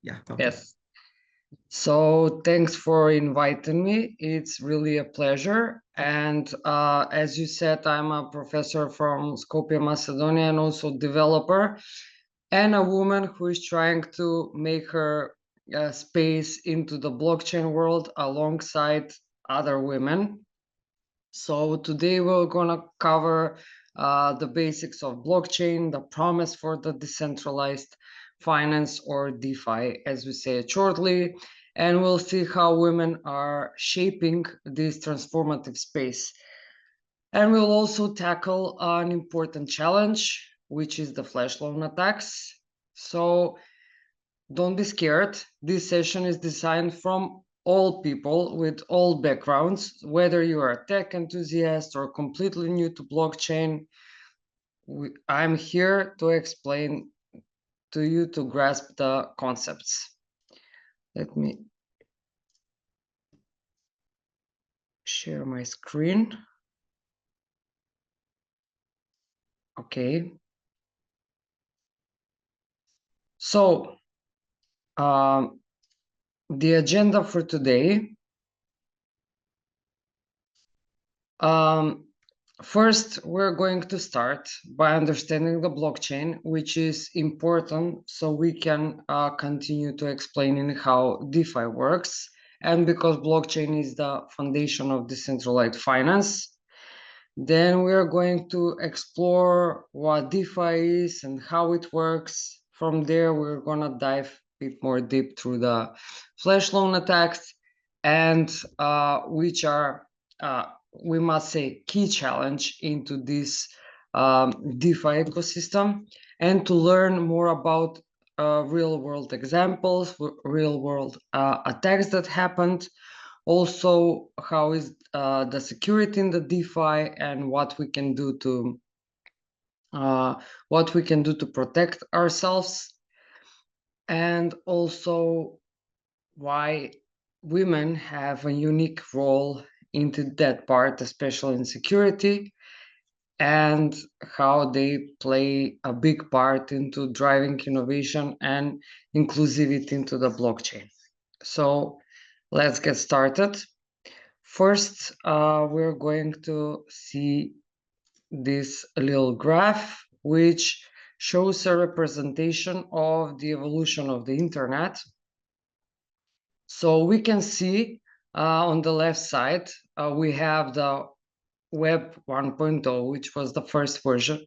Yeah. Okay. Yes. So thanks for inviting me. It's really a pleasure. And as you said, I'm a professor from Skopje, Macedonia, and also developer, and a woman who is trying to make her space into the blockchain world alongside other women. So today we're gonna cover the basics of blockchain, the promise for the decentralized finance, or DeFi, as we say it shortly, and we'll see how women are shaping this transformative space. And we'll also tackle an important challenge, which is the flash loan attacks. So don't be scared. This session is designed from all people with all backgrounds, whether you are a tech enthusiast or completely new to blockchain. I'm here to explain to you to grasp the concepts. Let me share my screen. Okay. So the agenda for today. First, we're going to start by understanding the blockchain, which is important so we can continue to explaining how DeFi works. And because blockchain is the foundation of decentralized finance, then we're going to explore what DeFi is and how it works. From there, we're gonna dive a bit more deep through the flash loan attacks and which are we must say key challenge into this DeFi ecosystem, and to learn more about real world examples, real world attacks that happened, also how is the security in the DeFi, and what we can do to protect ourselves, and also why women have a unique role into that part, especially in security, and how they play a big part into driving innovation and inclusivity into the blockchain. So let's get started. First, we're going to see this little graph, which shows a representation of the evolution of the internet. So we can see on the left side, we have the Web 1.0, which was the first version,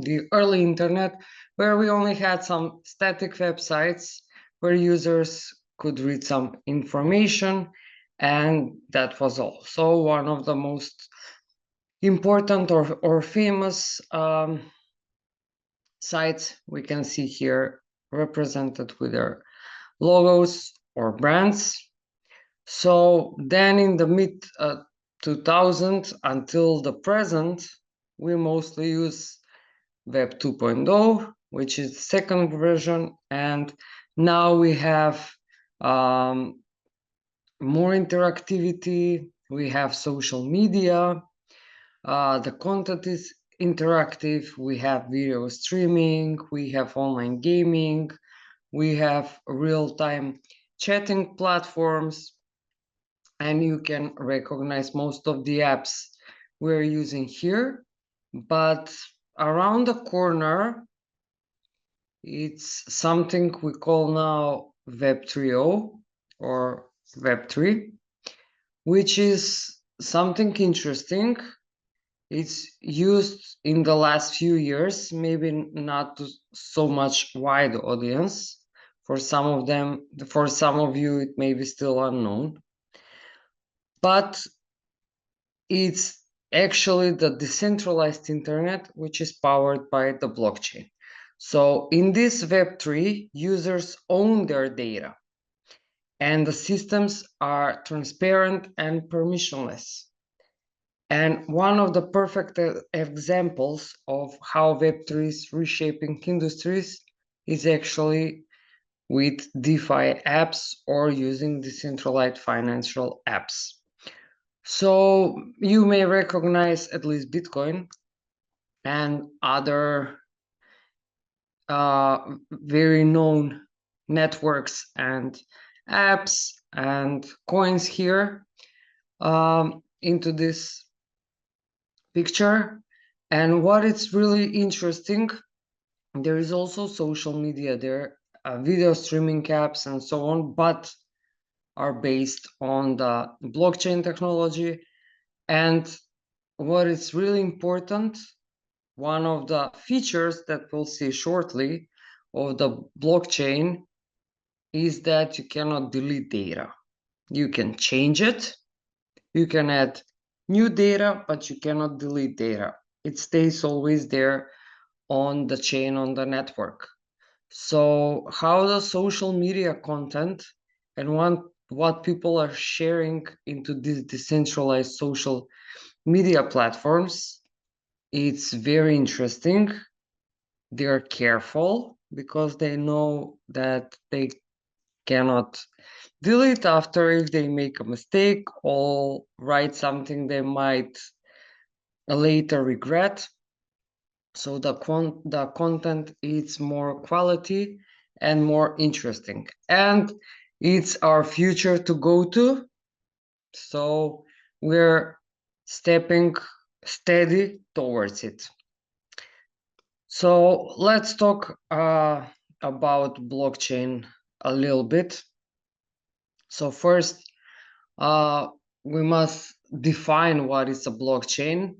the early internet, where we only had some static websites where users could read some information, and that was all. So one of the most important or famous sites we can see here represented with their logos or brands. So then in the mid 2000 until the present, we mostly use Web 2.0, which is the second version, and now we have more interactivity, we have social media, the content is interactive, we have video streaming, we have online gaming, we have real-time chatting platforms, and you can recognize most of the apps we're using here. But around the corner, it's something we call now Web 3.0 or Web 3, which is something interesting. It's used in the last few years, maybe not to so much wide audience. For some of them, for some of you, it may be still unknown. But it's actually the decentralized internet, which is powered by the blockchain. So in this Web3, users own their data, and the systems are transparent and permissionless. And one of the perfect examples of how Web3 is reshaping industries is actually with DeFi apps or using decentralized financial apps. So you may recognize at least Bitcoin and other very known networks and apps and coins here into this picture. And what is really interesting, there is also social media there, video streaming apps and so on, but are based on the blockchain technology. And what is really important, one of the features that we'll see shortly of the blockchain is that you cannot delete data. You can change it, you can add new data, but you cannot delete data. It stays always there on the chain, on the network. So how the social media content and what people are sharing into these decentralized social media platforms, it's very interesting. They're careful because they know that they cannot delete after if they make a mistake or write something they might later regret. So the content is more quality and more interesting, and it's our future to go to. So we're stepping steady towards it. So let's talk about blockchain a little bit. So first, we must define what is a blockchain.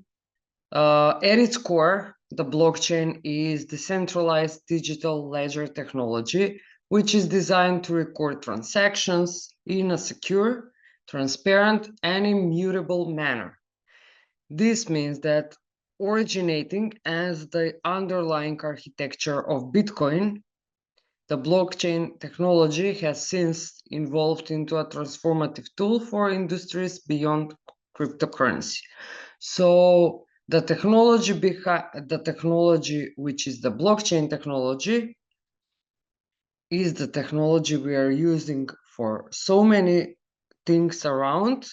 At its core, the blockchain is decentralized digital ledger technology, which is designed to record transactions in a secure, transparent, and immutable manner. This means that originating as the underlying architecture of Bitcoin, the blockchain technology has since evolved into a transformative tool for industries beyond cryptocurrency. So the technology which is the blockchain technology is the technology we are using for so many things around,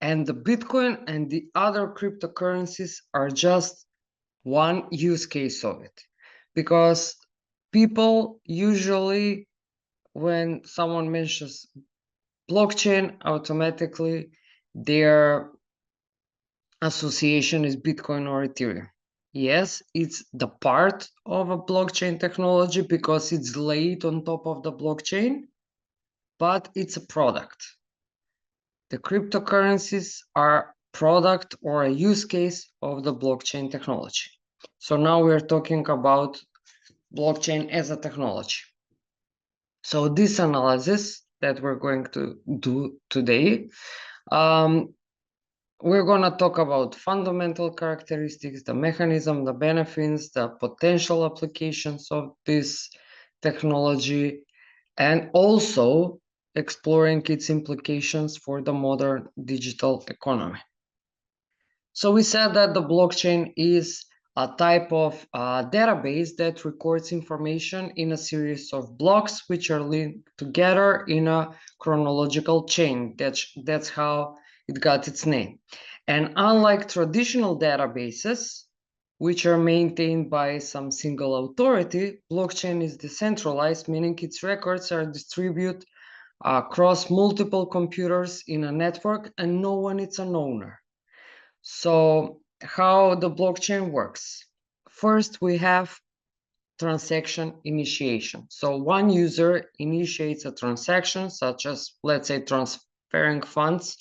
and the Bitcoin and the other cryptocurrencies are just one use case of it. Because people usually, when someone mentions blockchain, automatically their association is Bitcoin or Ethereum. Yes, it's the part of a blockchain technology because it's laid on top of the blockchain, but it's a product. The cryptocurrencies are product or a use case of the blockchain technology. So now we're talking about blockchain as a technology. So this analysis that we're going to do today, we're going to talk about fundamental characteristics, the mechanism, the benefits, the potential applications of this technology, and also exploring its implications for the modern digital economy. So we said that the blockchain is a type of database that records information in a series of blocks which are linked together in a chronological chain. That's how it got its name. And unlike traditional databases, which are maintained by some single authority, blockchain is decentralized, meaning its records are distributed across multiple computers in a network and no one is an owner. So how the blockchain works. First, we have transaction initiation. So one user initiates a transaction, such as, let's say, transferring funds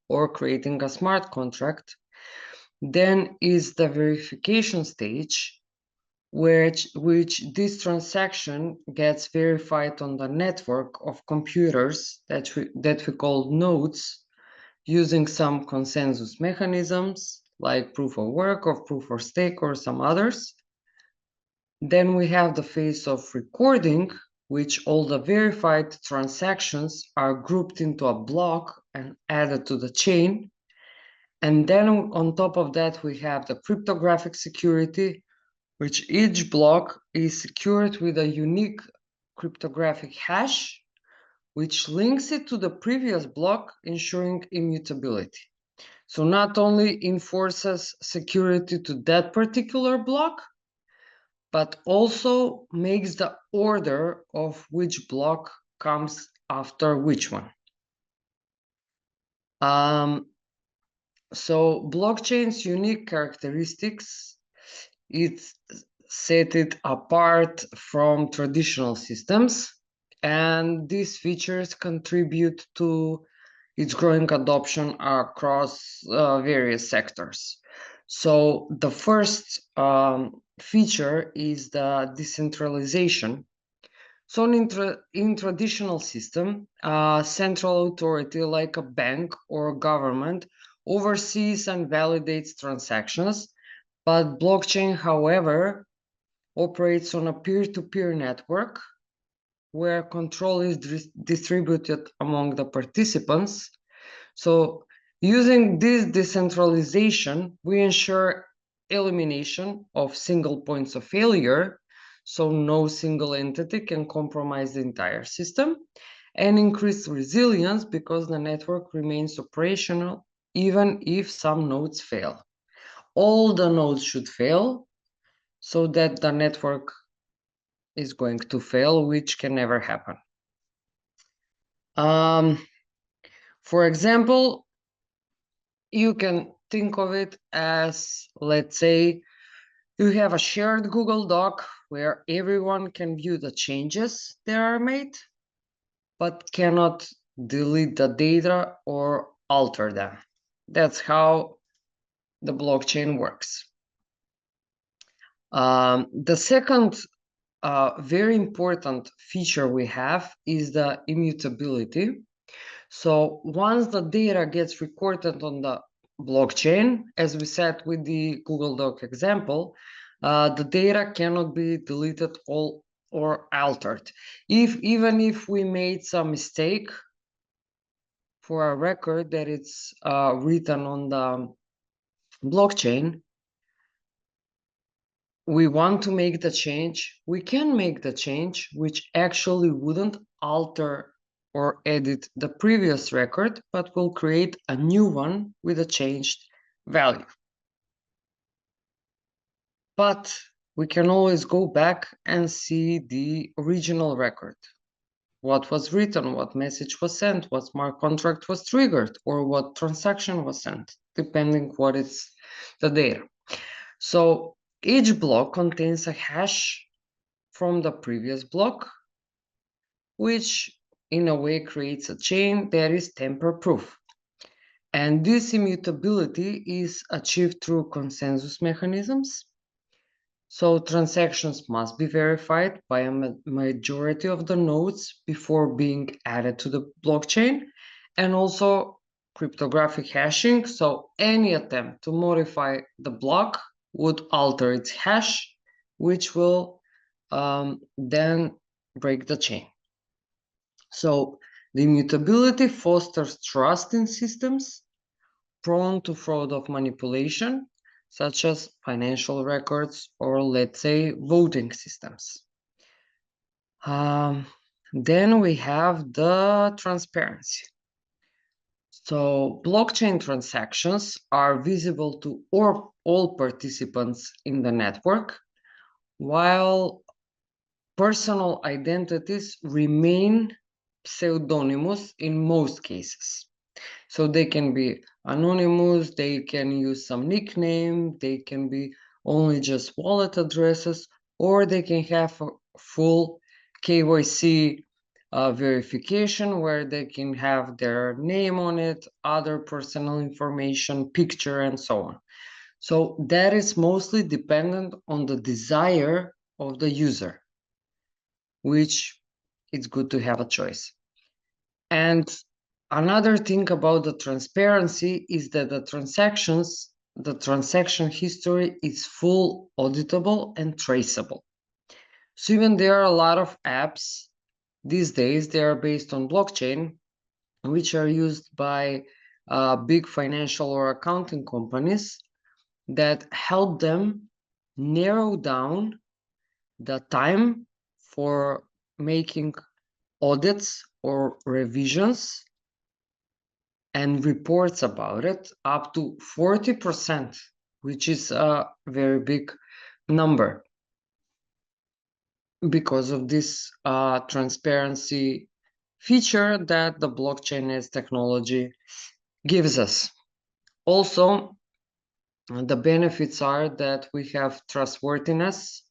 or creating a smart contract. Then is the verification stage, which this transaction gets verified on the network of computers that we call nodes, using some consensus mechanisms like proof of work or proof of stake or some others. Then we have the phase of recording, which all the verified transactions are grouped into a block and added to the chain. And then on top of that, we have the cryptographic security, which each block is secured with a unique cryptographic hash, which links it to the previous block, ensuring immutability. So not only enforces security to that particular block, but also makes the order of which block comes after which one. So blockchain's unique characteristics, it set it apart from traditional systems, and these features contribute to its growing adoption across various sectors. So the first feature is the decentralization. So in traditional system, a central authority like a bank or government oversees and validates transactions, but blockchain, however, operates on a peer-to-peer network where control is distributed among the participants. So using this decentralization, we ensure elimination of single points of failure, so no single entity can compromise the entire system, and increase resilience because the network remains operational even if some nodes fail. All the nodes should fail so that the network is going to fail, which can never happen. For example, you can think of it as, let's say, you have a shared Google Doc where everyone can view the changes that are made, but cannot delete the data or alter them. That's how the blockchain works. The second very important feature we have is the immutability. So once the data gets recorded on the blockchain, as we said with the Google Doc example, the data cannot be deleted or altered. Even if we made some mistake for a record that it's written on the blockchain, we want to make the change, we can make the change, which actually wouldn't alter or edit the previous record, but will create a new one with a changed value. But we can always go back and see the original record. What was written, what message was sent, what smart contract was triggered, or what transaction was sent, depending what is the data. So each block contains a hash from the previous block, which in a way creates a chain that is tamper-proof. And this immutability is achieved through consensus mechanisms. So transactions must be verified by a majority of the nodes before being added to the blockchain, and also cryptographic hashing. So any attempt to modify the block would alter its hash, which will then break the chain. So the immutability fosters trust in systems prone to fraud of manipulation, such as financial records or, let's say, voting systems. Then we have the transparency. So blockchain transactions are visible to all participants in the network, while personal identities remain pseudonymous in most cases. So they can be anonymous, they can use some nickname, they can be only just wallet addresses, or they can have a full KYC verification where they can have their name on it, other personal information, picture, and so on. So that is mostly dependent on the desire of the user, which it's good to have a choice. And another thing about the transparency is that the transaction history is full, auditable, and traceable. So even there are a lot of apps these days, they are based on blockchain, which are used by big financial or accounting companies that help them narrow down the time for making audits or revisions and reports about it up to 40%, which is a very big number. because of this transparency feature that the blockchain as technology gives us. Also, the benefits are that we have trustworthiness.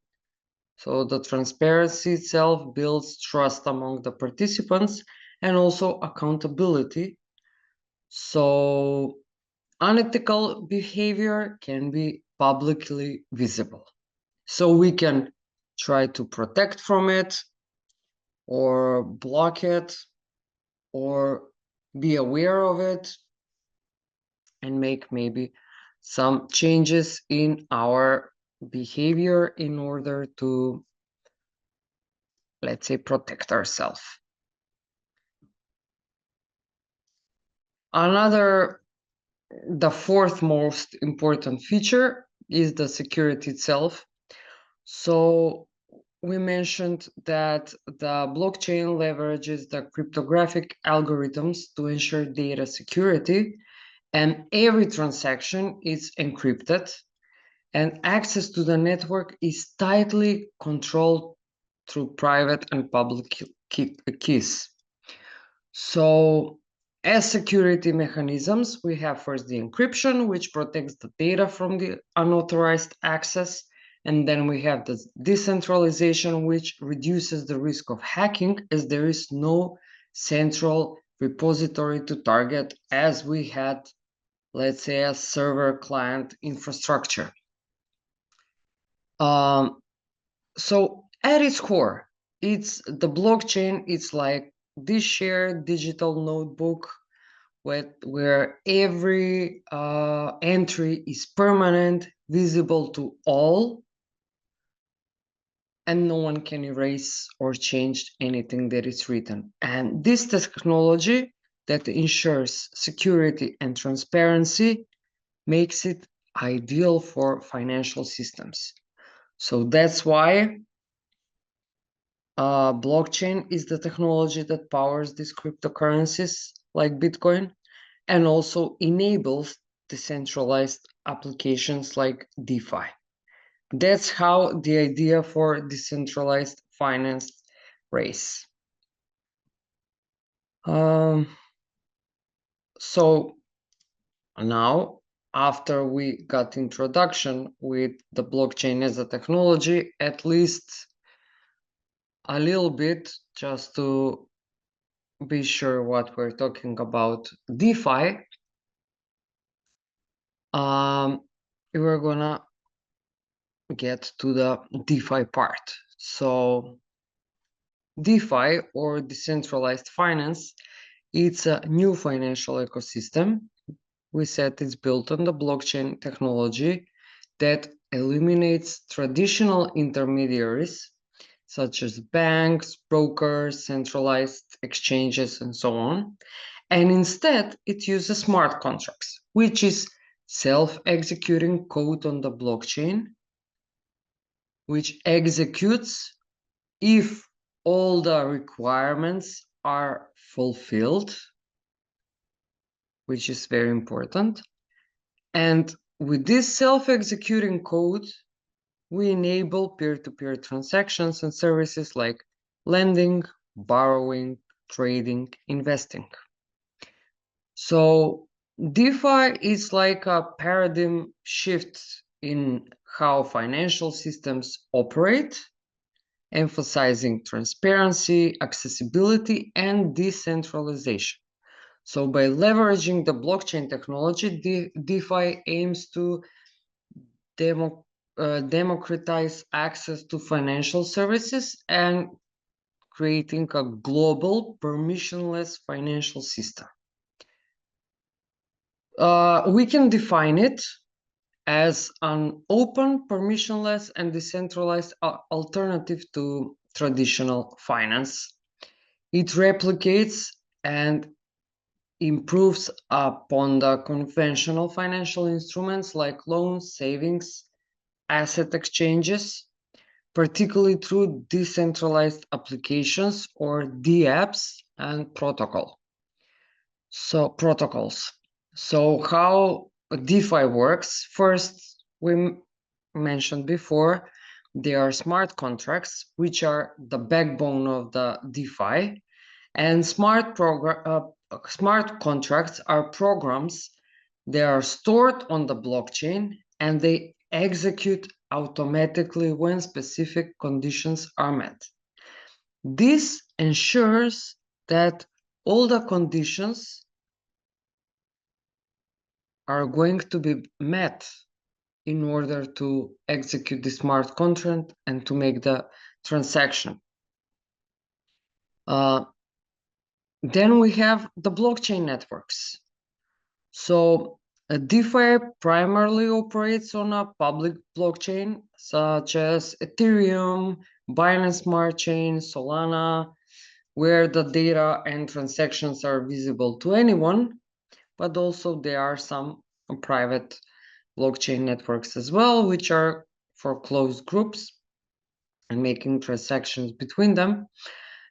So the transparency itself builds trust among the participants and also accountability. So unethical behavior can be publicly visible. So we can try to protect from it or block it or be aware of it and make maybe some changes in our behavior in order to, let's say, protect ourselves. The fourth most important feature is the security itself. So we mentioned that the blockchain leverages the cryptographic algorithms to ensure data security, and every transaction is encrypted, and access to the network is tightly controlled through private and public keys. So as security mechanisms, we have first the encryption, which protects the data from the unauthorized access. And then we have the decentralization, which reduces the risk of hacking as there is no central repository to target as we had, let's say, a server client infrastructure. So at its core, it's the blockchain. It's like this shared digital notebook where every entry is permanent, visible to all, and no one can erase or change anything that is written. And this technology that ensures security and transparency makes it ideal for financial systems. So that's why blockchain is the technology that powers these cryptocurrencies like Bitcoin and also enables decentralized applications like DeFi. That's how the idea for decentralized finance raise. So now, after we got introduction with the blockchain as a technology, at least a little bit, just to be sure what we're talking about DeFi, we're gonna get to the DeFi part. So DeFi, or decentralized finance, it's a new financial ecosystem. We said it's built on the blockchain technology that eliminates traditional intermediaries such as banks, brokers, centralized exchanges, and so on. And instead, it uses smart contracts, which is self-executing code on the blockchain, which executes if all the requirements are fulfilled, which is very important. And with this self-executing code, we enable peer-to-peer transactions and services like lending, borrowing, trading, investing. So DeFi is like a paradigm shift in how financial systems operate, emphasizing transparency, accessibility, and decentralization. So by leveraging the blockchain technology, DeFi aims to democratize access to financial services and creating a global permissionless financial system. We can define it as an open, permissionless, and decentralized alternative to traditional finance. It replicates and improves upon the conventional financial instruments like loans, savings, asset exchanges, particularly through decentralized applications or DApps and protocols. So how DeFi works? First, we mentioned before, they are smart contracts, which are the backbone of the DeFi. And smart contracts are programs. They are stored on the blockchain and they execute automatically when specific conditions are met. This ensures that all the conditions are going to be met in order to execute the smart contract and to make the transaction. Then we have the blockchain networks. So DeFi primarily operates on a public blockchain such as Ethereum, Binance Smart Chain, Solana, where the data and transactions are visible to anyone, but also there are some private blockchain networks as well, which are for closed groups and making transactions between them.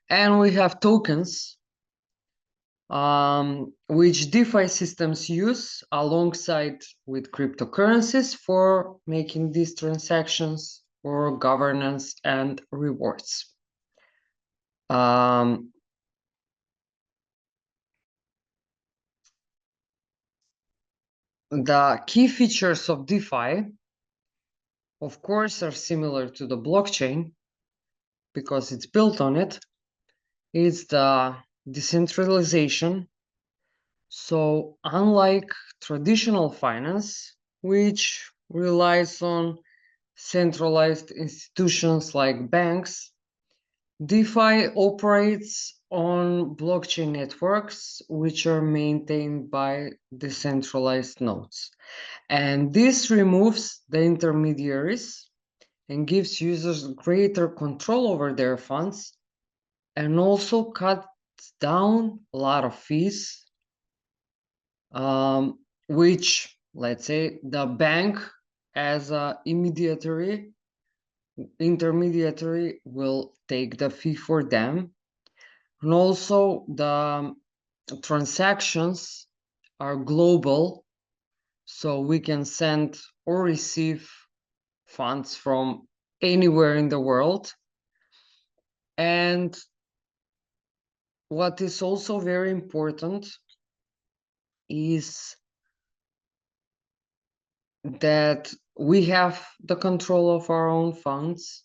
And we have tokens, which DeFi systems use alongside with cryptocurrencies for making these transactions for governance and rewards. The key features of DeFi, of course, are similar to the blockchain because it's built on it. It's the decentralization. So unlike traditional finance, which relies on centralized institutions like banks, DeFi operates on blockchain networks, which are maintained by decentralized nodes. And this removes the intermediaries and gives users greater control over their funds and also cuts down a lot of fees, which, let's say, the bank as an intermediary will take the fee for them. And also the transactions are global, so we can send or receive funds from anywhere in the world. And what is also very important is that we have the control of our own funds.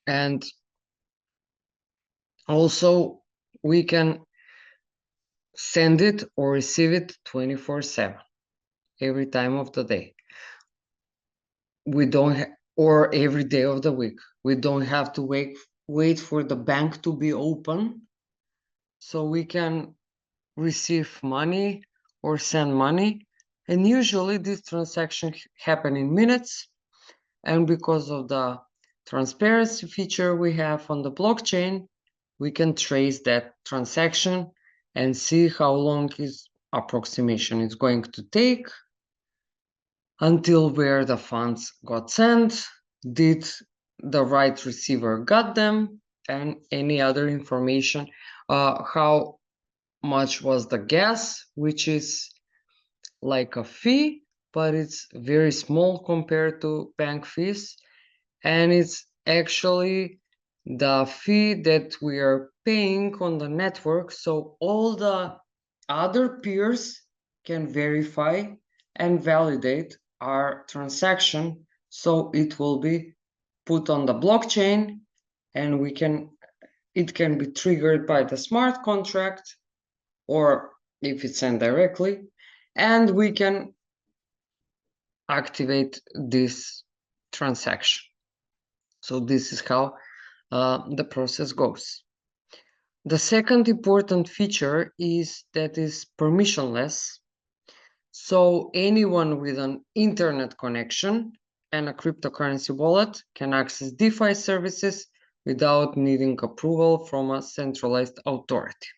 And also we can send it or receive it 24/7 every time of the day. We don't or every day of the week. We don't have to wait for the bank to be open, so we can receive money or send money. And usually these transactions happen in minutes. And because of the transparency feature we have on the blockchain, we can trace that transaction and see how long is approximation is going to take until where the funds got sent, did the right receiver got them, and any other information, how much was the gas, which is like a fee, but it's very small compared to bank fees. And it's actually the fee that we are paying on the network. So all the other peers can verify and validate our transaction. So it will be put on the blockchain and it can be triggered by the smart contract or if it's sent directly, and we can activate this transaction. So this is how the process goes. The second important feature is that is permissionless. So anyone with an internet connection and a cryptocurrency wallet can access DeFi services without needing approval from a centralized authority.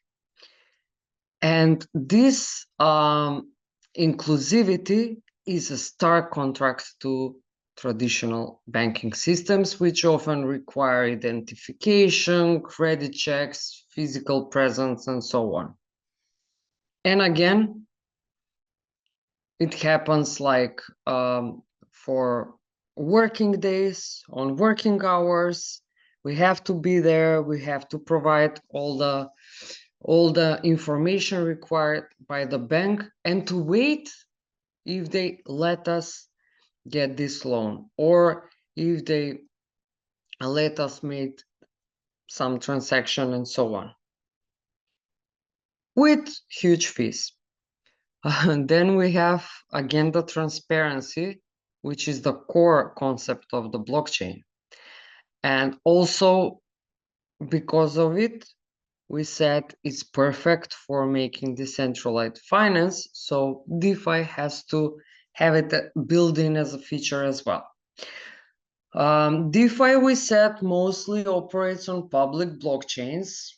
And this inclusivity is a stark contrast to traditional banking systems, which often require identification, credit checks, physical presence, and so on. And again, it happens like for working days, on working hours. We have to be there. We have to provide all the information required by the bank and to wait if they let us get this loan or if they let us make some transaction and so on with huge fees. And then we have again the transparency, which is the core concept of the blockchain. And also because of it, we said it's perfect for making decentralized finance. So DeFi has to have it built in as a feature as well. DeFi, we said, mostly operates on public blockchains,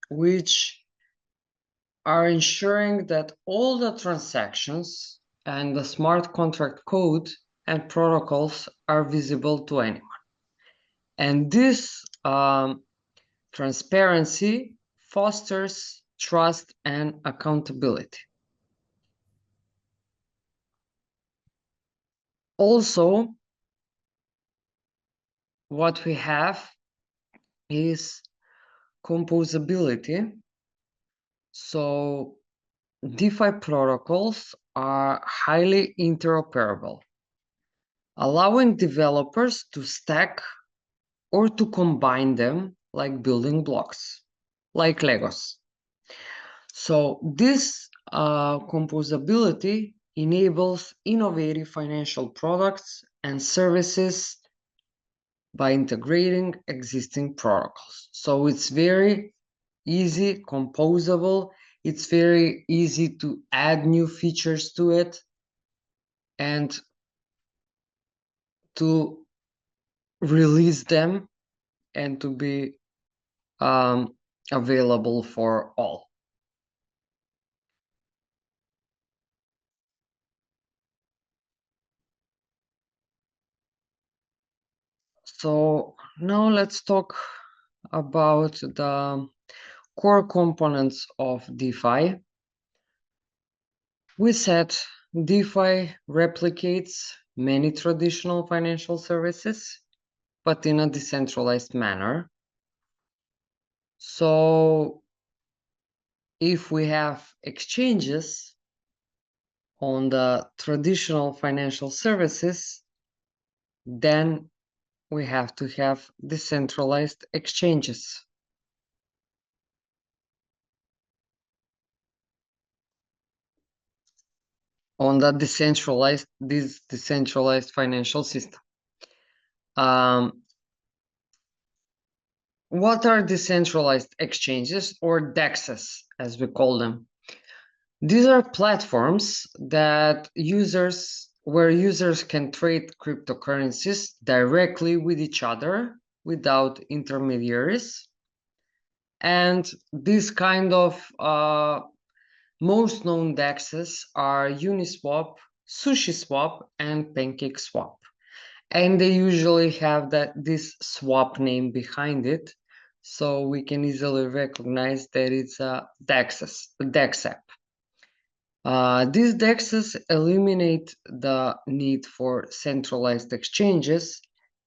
which are ensuring that all the transactions and the smart contract code and protocols are visible to anyone. And this transparency fosters trust and accountability. Also, what we have is composability. So DeFi protocols are highly interoperable, allowing developers to stack or to combine them like building blocks, like Legos. So this composability enables innovative financial products and services by integrating existing protocols. So it's very easy, composable. It's very easy to add new features to it and to release them and to be available for all. So now let's talk about the core components of DeFi. We said DeFi replicates many traditional financial services, but in a decentralized manner. So if we have exchanges on the traditional financial services, then we have to have decentralized exchanges. On this decentralized financial system. What are decentralized exchanges or DEXs, as we call them? These are platforms where users can trade cryptocurrencies directly with each other without intermediaries. And this kind of most known DEXs are Uniswap, SushiSwap, and PancakeSwap. And they usually have this swap name behind it, so we can easily recognize that it's a DEX app. These DEXs eliminate the need for centralized exchanges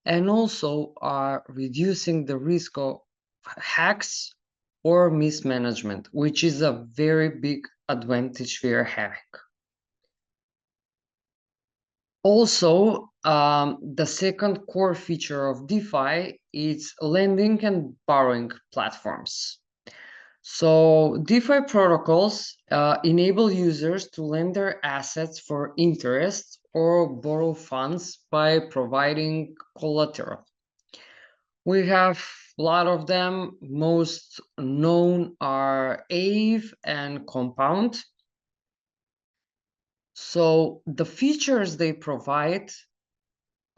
and also are reducing the risk of hacks or mismanagement, which is a very big advantage we are having. Also, the second core feature of DeFi is lending and borrowing platforms. So DeFi protocols enable users to lend their assets for interest or borrow funds by providing collateral. We have a lot of them. Most known are Aave and Compound. So the features they provide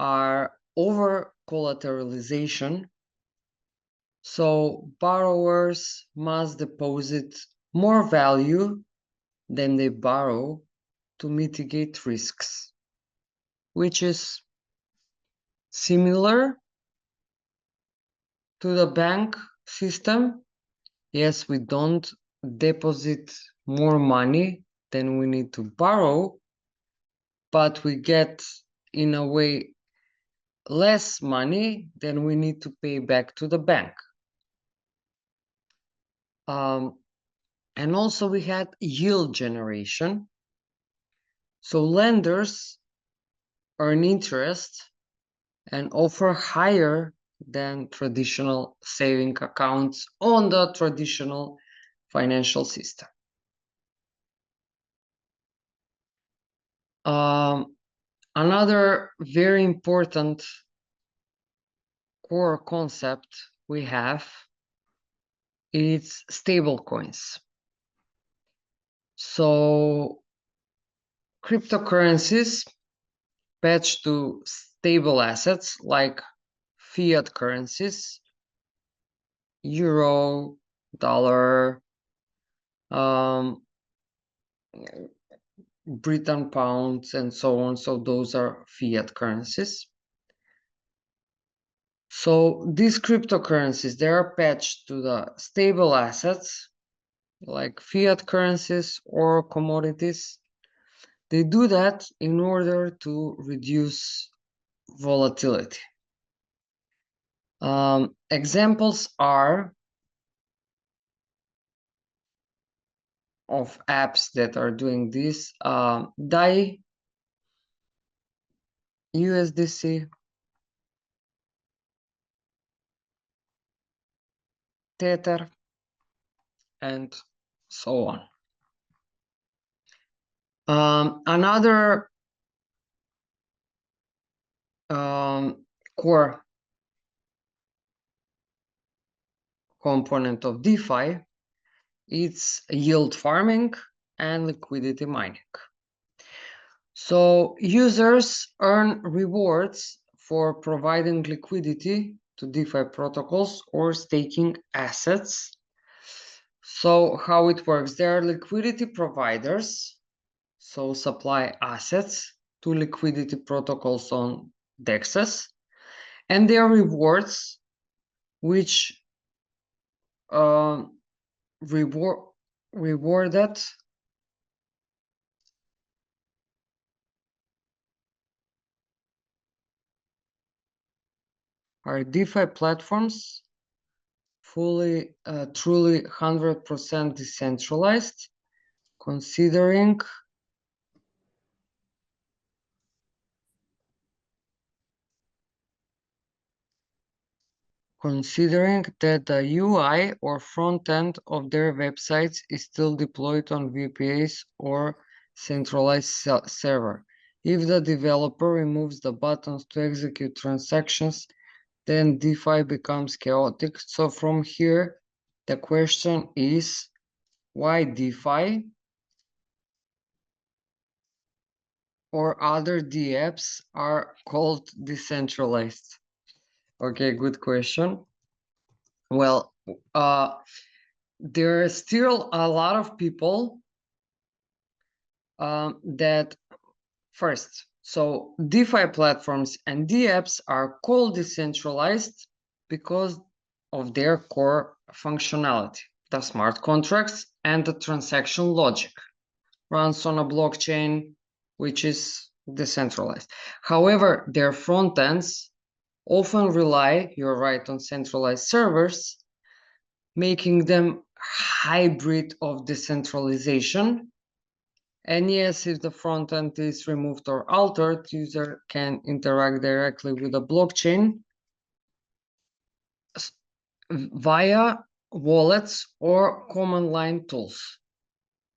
are over collateralization. So borrowers must deposit more value than they borrow to mitigate risks, which is similar to the bank system. Yes, we don't deposit more money than we need to borrow, but we get in a way less money than we need to pay back to the bank. And also we had yield generation. So lenders earn interest and offer higher than traditional saving accounts on the traditional financial system. Another very important core concept we have is stable coins. So cryptocurrencies patch to stable assets like fiat currencies, euro, dollar, Britain pounds, and so on. So those are fiat currencies. So these cryptocurrencies, they are patched to the stable assets like fiat currencies or commodities. They do that in order to reduce volatility. Examples are of apps that are doing this: DAI, USDC, Tether, and so on. Another core component of DeFi is yield farming and liquidity mining. So users earn rewards for providing liquidity to DeFi protocols or staking assets. So how it works, there are liquidity providers, so supply assets to liquidity protocols on DEXs, and there are rewards which rewarded are DeFi platforms fully, truly 100% decentralized, considering that the UI or front end of their websites is still deployed on VPAs or centralized server. If the developer removes the buttons to execute transactions, then DeFi becomes chaotic. So from here, the question is, why DeFi or other DApps are called decentralized? Okay, good question. Well, there are still a lot of people that first, so DeFi platforms and DApps are called decentralized because of their core functionality. The smart contracts and the transaction logic runs on a blockchain, which is decentralized. However, their front ends often rely, you're right, on centralized servers, making them hybrid of decentralization. And yes, if the front end is removed or altered, user can interact directly with the blockchain via wallets or command line tools,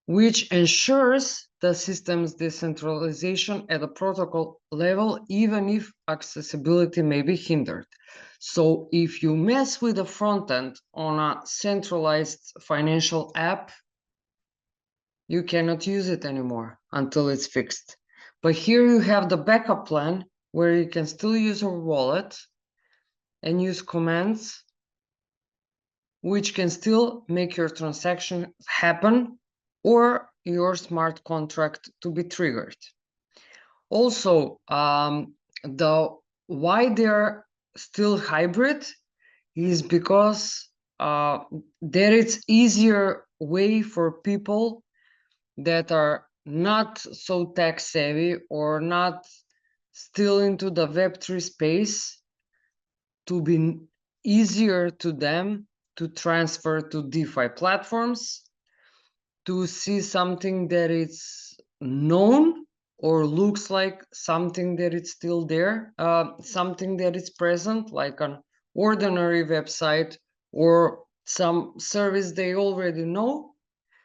which ensures the system's decentralization at a protocol level, even if accessibility may be hindered. So if you mess with the front end on a centralized financial app, you cannot use it anymore until it's fixed. But here you have the backup plan where you can still use your wallet and use commands which can still make your transaction happen or your smart contract to be triggered. Also, the why they're still hybrid is because there is easier way for people that are not so tech savvy or not still into the Web3 space, to be easier to them to transfer to DeFi platforms, to see something that is known or looks like something that is still there, something that is present, like an ordinary website or some service they already know.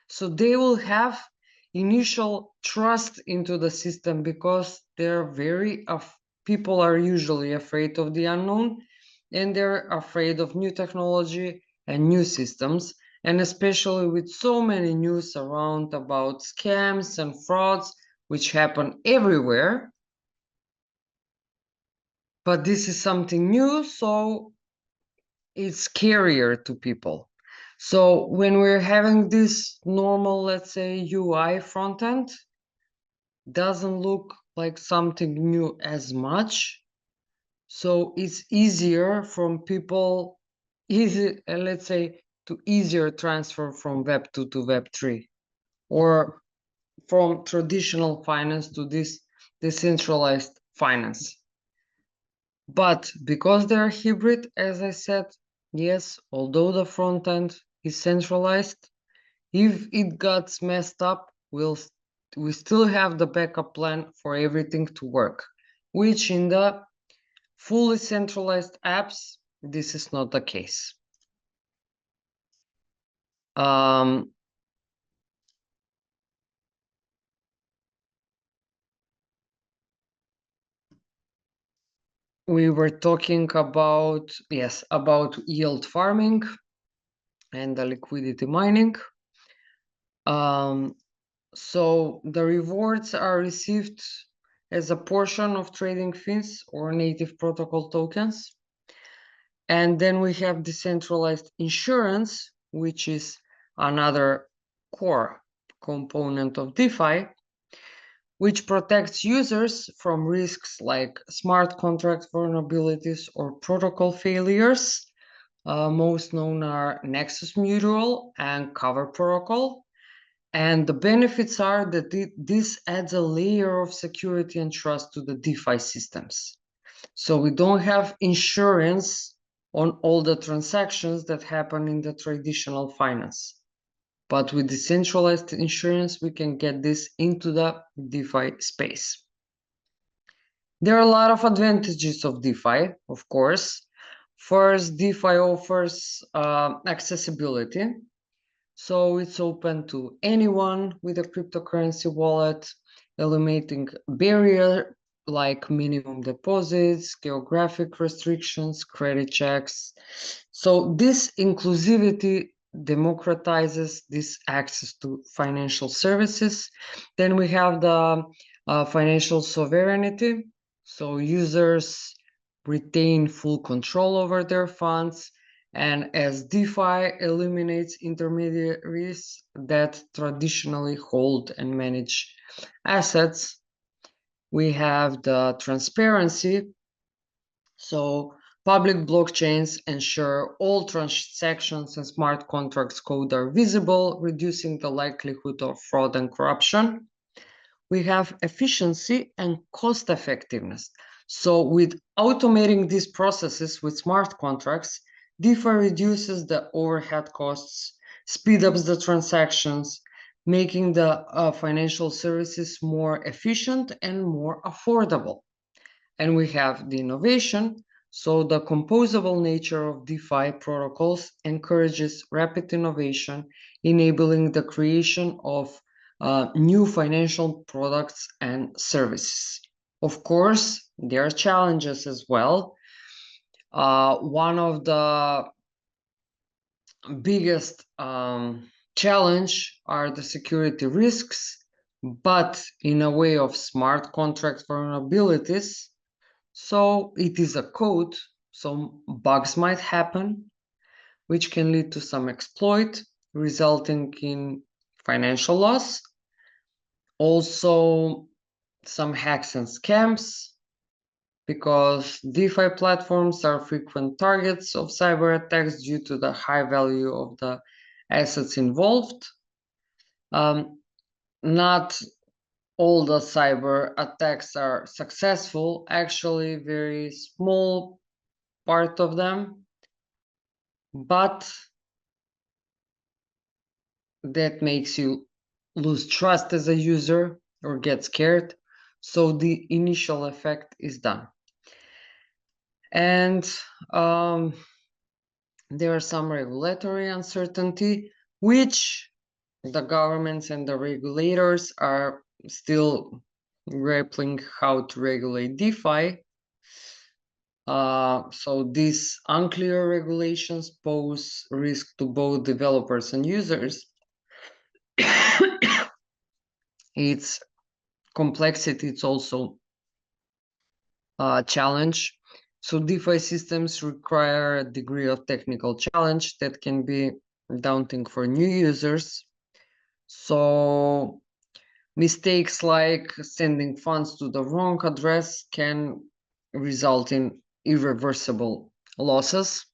So they will have initial trust into the system, because they're people are usually afraid of the unknown, and they're afraid of new technology and new systems, and especially with so many news around about scams and frauds which happen everywhere. But this is something new, so it's scarier to people. So when we're having this normal, let's say, UI front end, doesn't look like something new as much. So it's easier from people, let's say, to easier transfer from Web 2 to Web 3, or from traditional finance to this decentralized finance. But because they're hybrid, as I said, yes, although the front end is centralized, if it gets messed up, we still have the backup plan for everything to work, which in the fully centralized apps, this is not the case. We were talking about, yes, about yield farming and the liquidity mining. So the rewards are received as a portion of trading fees or native protocol tokens. And then we have decentralized insurance, which is another core component of DeFi, which protects users from risks like smart contract vulnerabilities or protocol failures. Most known are Nexus Mutual and Cover Protocol. And the benefits are that this adds a layer of security and trust to the DeFi systems. So we don't have insurance on all the transactions that happen in the traditional finance. But with decentralized insurance, we can get this into the DeFi space. There are a lot of advantages of DeFi, of course. First, DeFi offers accessibility. So it's open to anyone with a cryptocurrency wallet, eliminating barrier like minimum deposits, geographic restrictions, credit checks. So this inclusivity democratizes this access to financial services. Then we have the financial sovereignty. So users retain full control over their funds, and as DeFi eliminates intermediaries that traditionally hold and manage assets, we have the transparency. So public blockchains ensure all transactions and smart contracts code are visible, reducing the likelihood of fraud and corruption. We have efficiency and cost effectiveness. So with automating these processes with smart contracts, DeFi reduces the overhead costs, speed ups the transactions, making the financial services more efficient and more affordable. And we have the innovation. So the composable nature of DeFi protocols encourages rapid innovation, enabling the creation of new financial products and services. Of course, there are challenges as well. One of the biggest challenge are the security risks, but in a way of smart contract vulnerabilities. So it is a code, so bugs might happen, which can lead to some exploit, resulting in financial loss. Also, some hacks and scams, because DeFi platforms are frequent targets of cyber attacks due to the high value of the assets involved. Not all the cyber attacks are successful. Actually, very small part of them, but that makes you lose trust as a user or get scared. So the initial effect is done. And there are some regulatory uncertainty, which the governments and the regulators are still grappling how to regulate DeFi. So these unclear regulations pose risk to both developers and users. Its complexity, it's also a challenge. So DeFi systems require a degree of technical challenge that can be daunting for new users. So mistakes like sending funds to the wrong address can result in irreversible losses.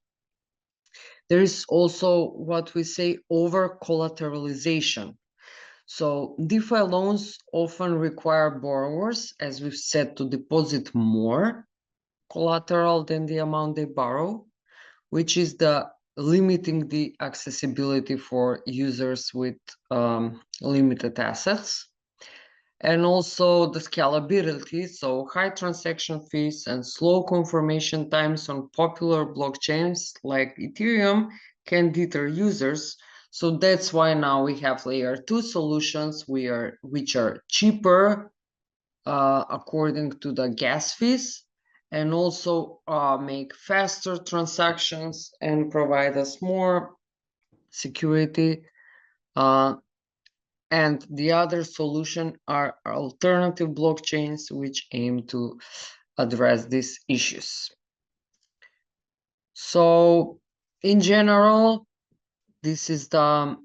There is also what we say over collateralization. So DeFi loans often require borrowers, as we've said, to deposit more collateral than the amount they borrow, which is the limiting the accessibility for users with limited assets. And also the scalability, so high transaction fees and slow confirmation times on popular blockchains like Ethereum can deter users. So that's why now we have layer 2 solutions which are cheaper according to the gas fees, and also make faster transactions and provide us more security. And the other solution are alternative blockchains which aim to address these issues. So in general, this is the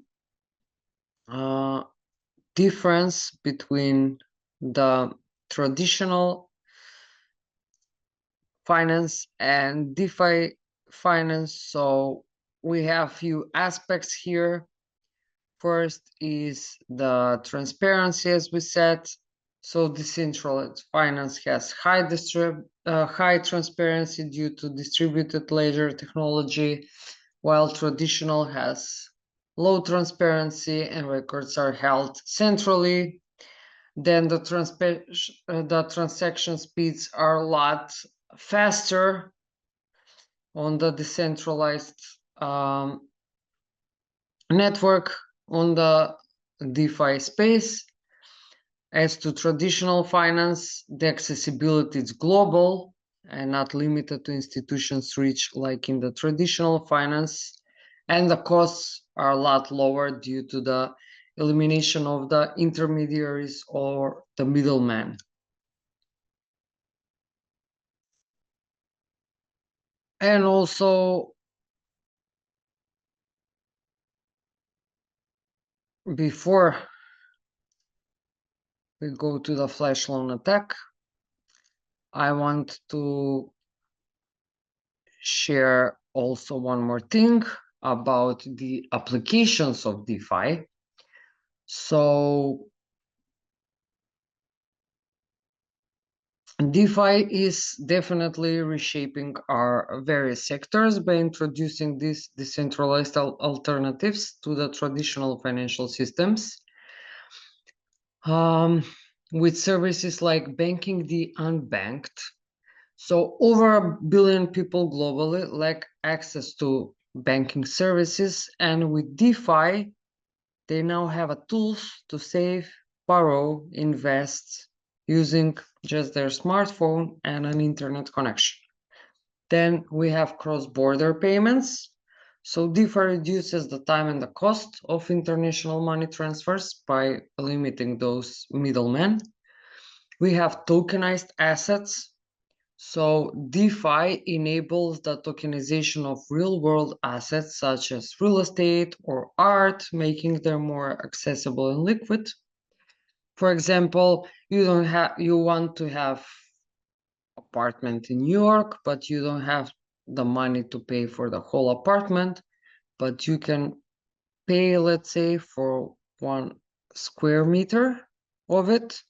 difference between the traditional finance and DeFi finance. So we have few aspects here. First is the transparency, as we said. So decentralized finance has high transparency due to distributed ledger technology, while traditional has low transparency and records are held centrally. Then the transaction speeds are a lot faster on the decentralized network on the DeFi space. As to traditional finance, the accessibility is global and not limited to institutions reach like in the traditional finance, and the costs are a lot lower due to the elimination of the intermediaries or the middleman. And also, before we go to the flash loan attack, I want to share also one more thing about the applications of DeFi. So DeFi is definitely reshaping our various sectors by introducing these decentralized alternatives to the traditional financial systems. With services like banking the unbanked. So over 1 billion people globally lack access to banking services, and with DeFi, they now have a tools to save, borrow, invest using just their smartphone and an internet connection. Then we have cross-border payments. So DeFi reduces the time and the cost of international money transfers by limiting those middlemen. We have tokenized assets. So DeFi enables the tokenization of real-world assets such as real estate or art, making them more accessible and liquid. For example, you want to have apartment in New York, but you don't have the money to pay for the whole apartment, but you can pay, let's say, for 1 square meter of it.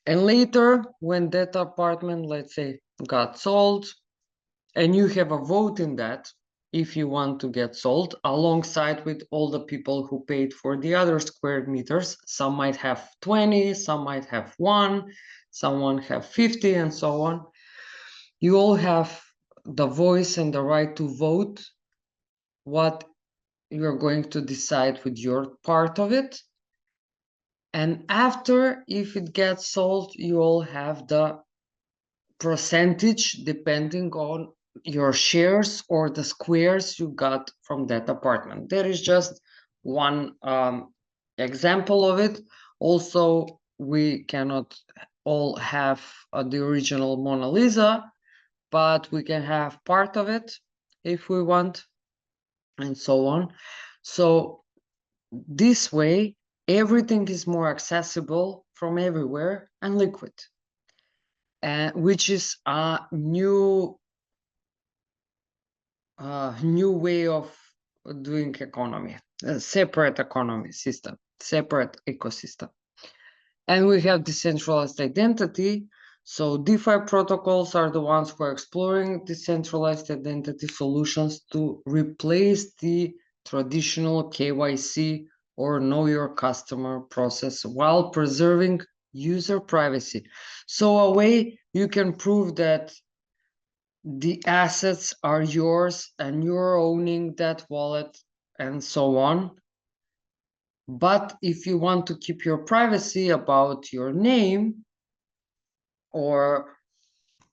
And later, when that apartment, let's say, got sold, and you have a vote in that, if you want to get sold, alongside with all the people who paid for the other square meters. Some might have 20, some might have 1, someone have 50, and so on. You all have the voice and the right to vote what you're going to decide with your part of it. And after, if it gets sold, you all have the percentage depending on your shares or the squares you got from that apartment. There is just one example of it. Also, we cannot all have the original Mona Lisa, but we can have part of it if we want, and so on. So this way, everything is more accessible from everywhere and liquid, which is a new way of doing economy, a separate economy system, separate ecosystem. And we have decentralized identity. So DeFi protocols are the ones who are exploring decentralized identity solutions to replace the traditional KYC or know your customer process while preserving user privacy. So a way you can prove that the assets are yours and you're owning that wallet and so on. But if you want to keep your privacy about your name, or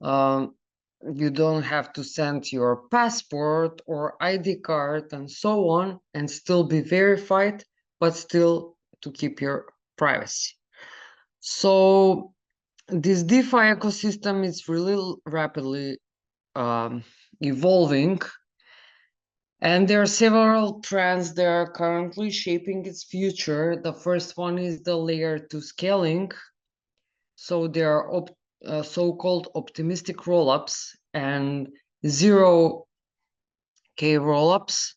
you don't have to send your passport or ID card and so on, and still be verified, but still to keep your privacy. So this DeFi ecosystem is really rapidly evolving, and there are several trends that are currently shaping its future. The first one is the layer 2 scaling. So there are so-called optimistic rollups and 0K rollups,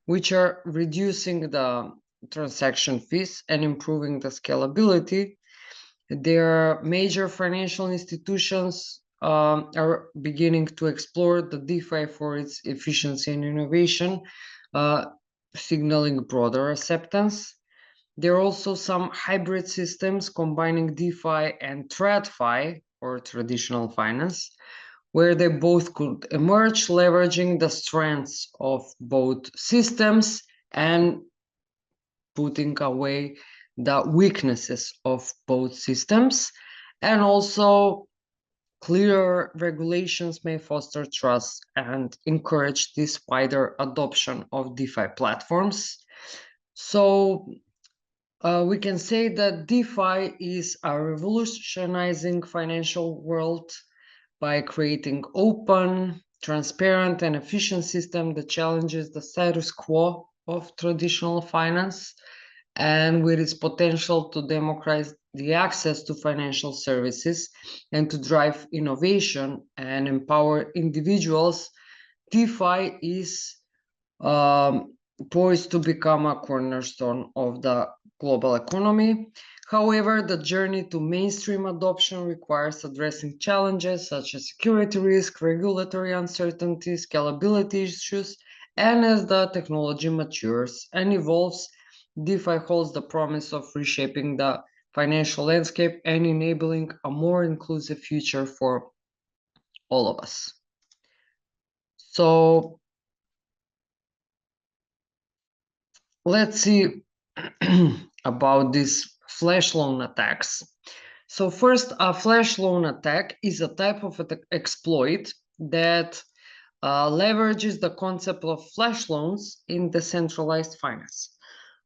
which are reducing the transaction fees and improving the scalability. There are major financial institutions are beginning to explore the DeFi for its efficiency and innovation, signaling broader acceptance. There are also some hybrid systems combining DeFi and TradFi, or traditional finance, where they both could emerge, leveraging the strengths of both systems and putting away the weaknesses of both systems. And also, clearer regulations may foster trust and encourage this wider adoption of DeFi platforms. So we can say that DeFi is a revolutionizing financial world by creating open, transparent, and efficient system that challenges the status quo of traditional finance, and with its potential to democratize the access to financial services and to drive innovation and empower individuals. DeFi is poised to become a cornerstone of the global economy. However, the journey to mainstream adoption requires addressing challenges such as security risk, regulatory uncertainty, scalability issues, and as the technology matures and evolves, DeFi holds the promise of reshaping the financial landscape and enabling a more inclusive future for all of us. So let's see about these flash loan attacks. So first, a flash loan attack is a type of exploit that leverages the concept of flash loans in decentralized finance.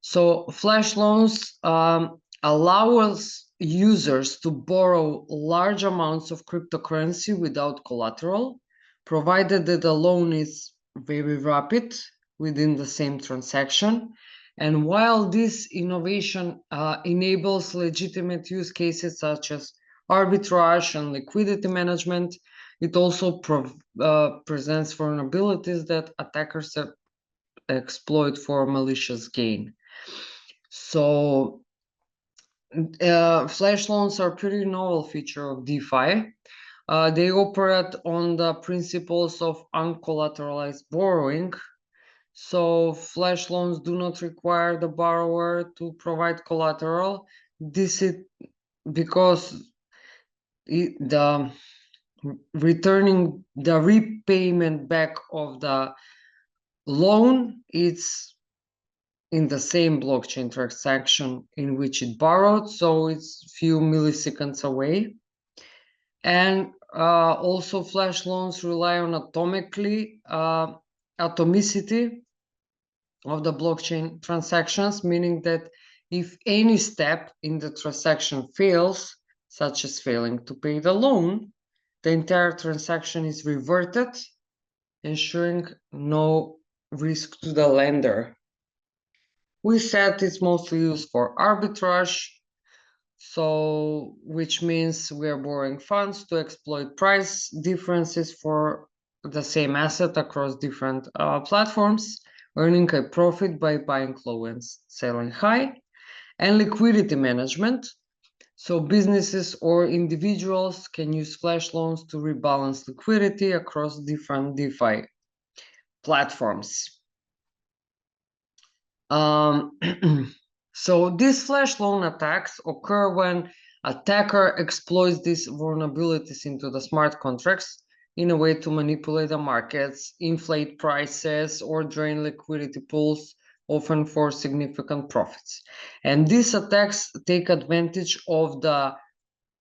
So flash loans allow us users to borrow large amounts of cryptocurrency without collateral, provided that the loan is very rapid within the same transaction. And while this innovation enables legitimate use cases such as arbitrage and liquidity management, it also presents vulnerabilities that attackers exploit for malicious gain. So Flash loans are pretty novel feature of DeFi. They operate on the principles of uncollateralized borrowing. So flash loans do not require the borrower to provide collateral. This is because the returning the repayment back of the loan is in the same blockchain transaction in which it borrowed, so it's few milliseconds away. And also flash loans rely on atomicity of the blockchain transactions, meaning that if any step in the transaction fails, such as failing to pay the loan, the entire transaction is reverted, ensuring no risk to the lender. We said it's mostly used for arbitrage, so which means we are borrowing funds to exploit price differences for the same asset across different platforms, earning a profit by buying low and selling high, and liquidity management. So businesses or individuals can use flash loans to rebalance liquidity across different DeFi platforms. So these flash loan attacks occur when attacker exploits these vulnerabilities into the smart contracts in a way to manipulate the markets, inflate prices, or drain liquidity pools, often for significant profits. And these attacks take advantage of the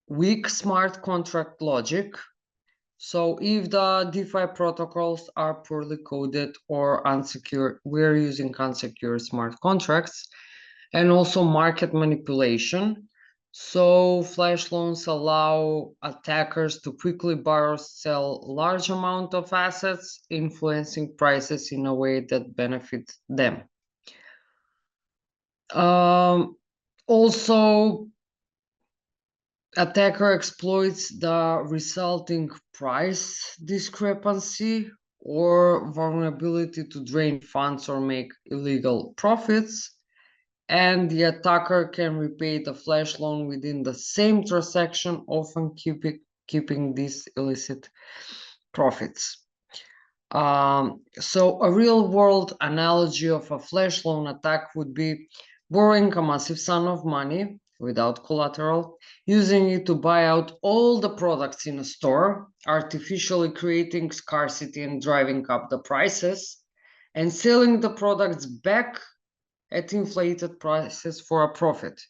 weak smart contract logic. So if the DeFi protocols are poorly coded or unsecure, we're using unsecure smart contracts, and also market manipulation. So flash loans allow attackers to quickly borrow, sell large amount of assets, influencing prices in a way that benefits them. Also, attacker exploits the resulting price discrepancy or vulnerability to drain funds or make illegal profits, and the attacker can repay the flash loan within the same transaction, often keeping these illicit profits. So a real-world analogy of a flash loan attack would be borrowing a massive sum of money without collateral, using it to buy out all the products in a store, artificially creating scarcity and driving up the prices, and selling the products back at inflated prices for a profit,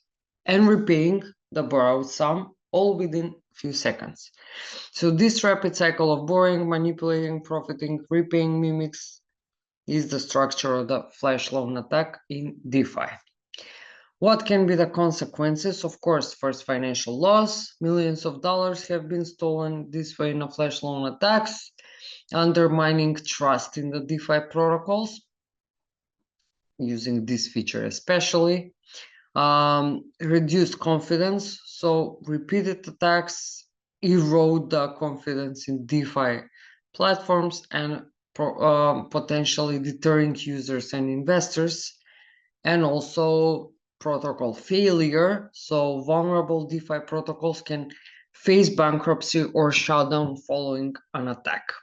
and repaying the borrowed sum all within a few seconds. So this rapid cycle of borrowing, manipulating, profiting, repaying mimics is the structure of the flash loan attack in DeFi. What can be the consequences? Of course, first, financial loss. Millions of dollars have been stolen this way in a flash loan attacks, undermining trust in the DeFi protocols, using this feature especially. Reduced confidence. So repeated attacks erode the confidence in DeFi platforms and potentially deterring users and investors. And also protocol failure. So vulnerable DeFi protocols can face bankruptcy or shutdown following an attack.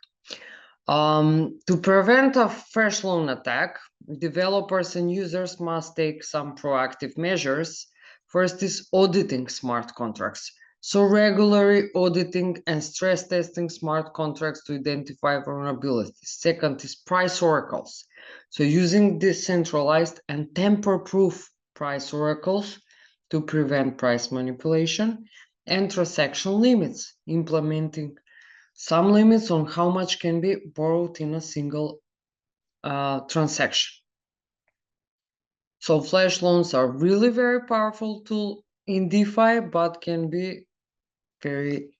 To prevent a flash loan attack, developers and users must take some proactive measures. First is auditing smart contracts. So regularly auditing and stress testing smart contracts to identify vulnerabilities. Second is price oracles. So using decentralized and tamper-proof price oracles to prevent price manipulation, and transaction limits, implementing some limits on how much can be borrowed in a single transaction. So flash loans are really very powerful tool in DeFi, but can be very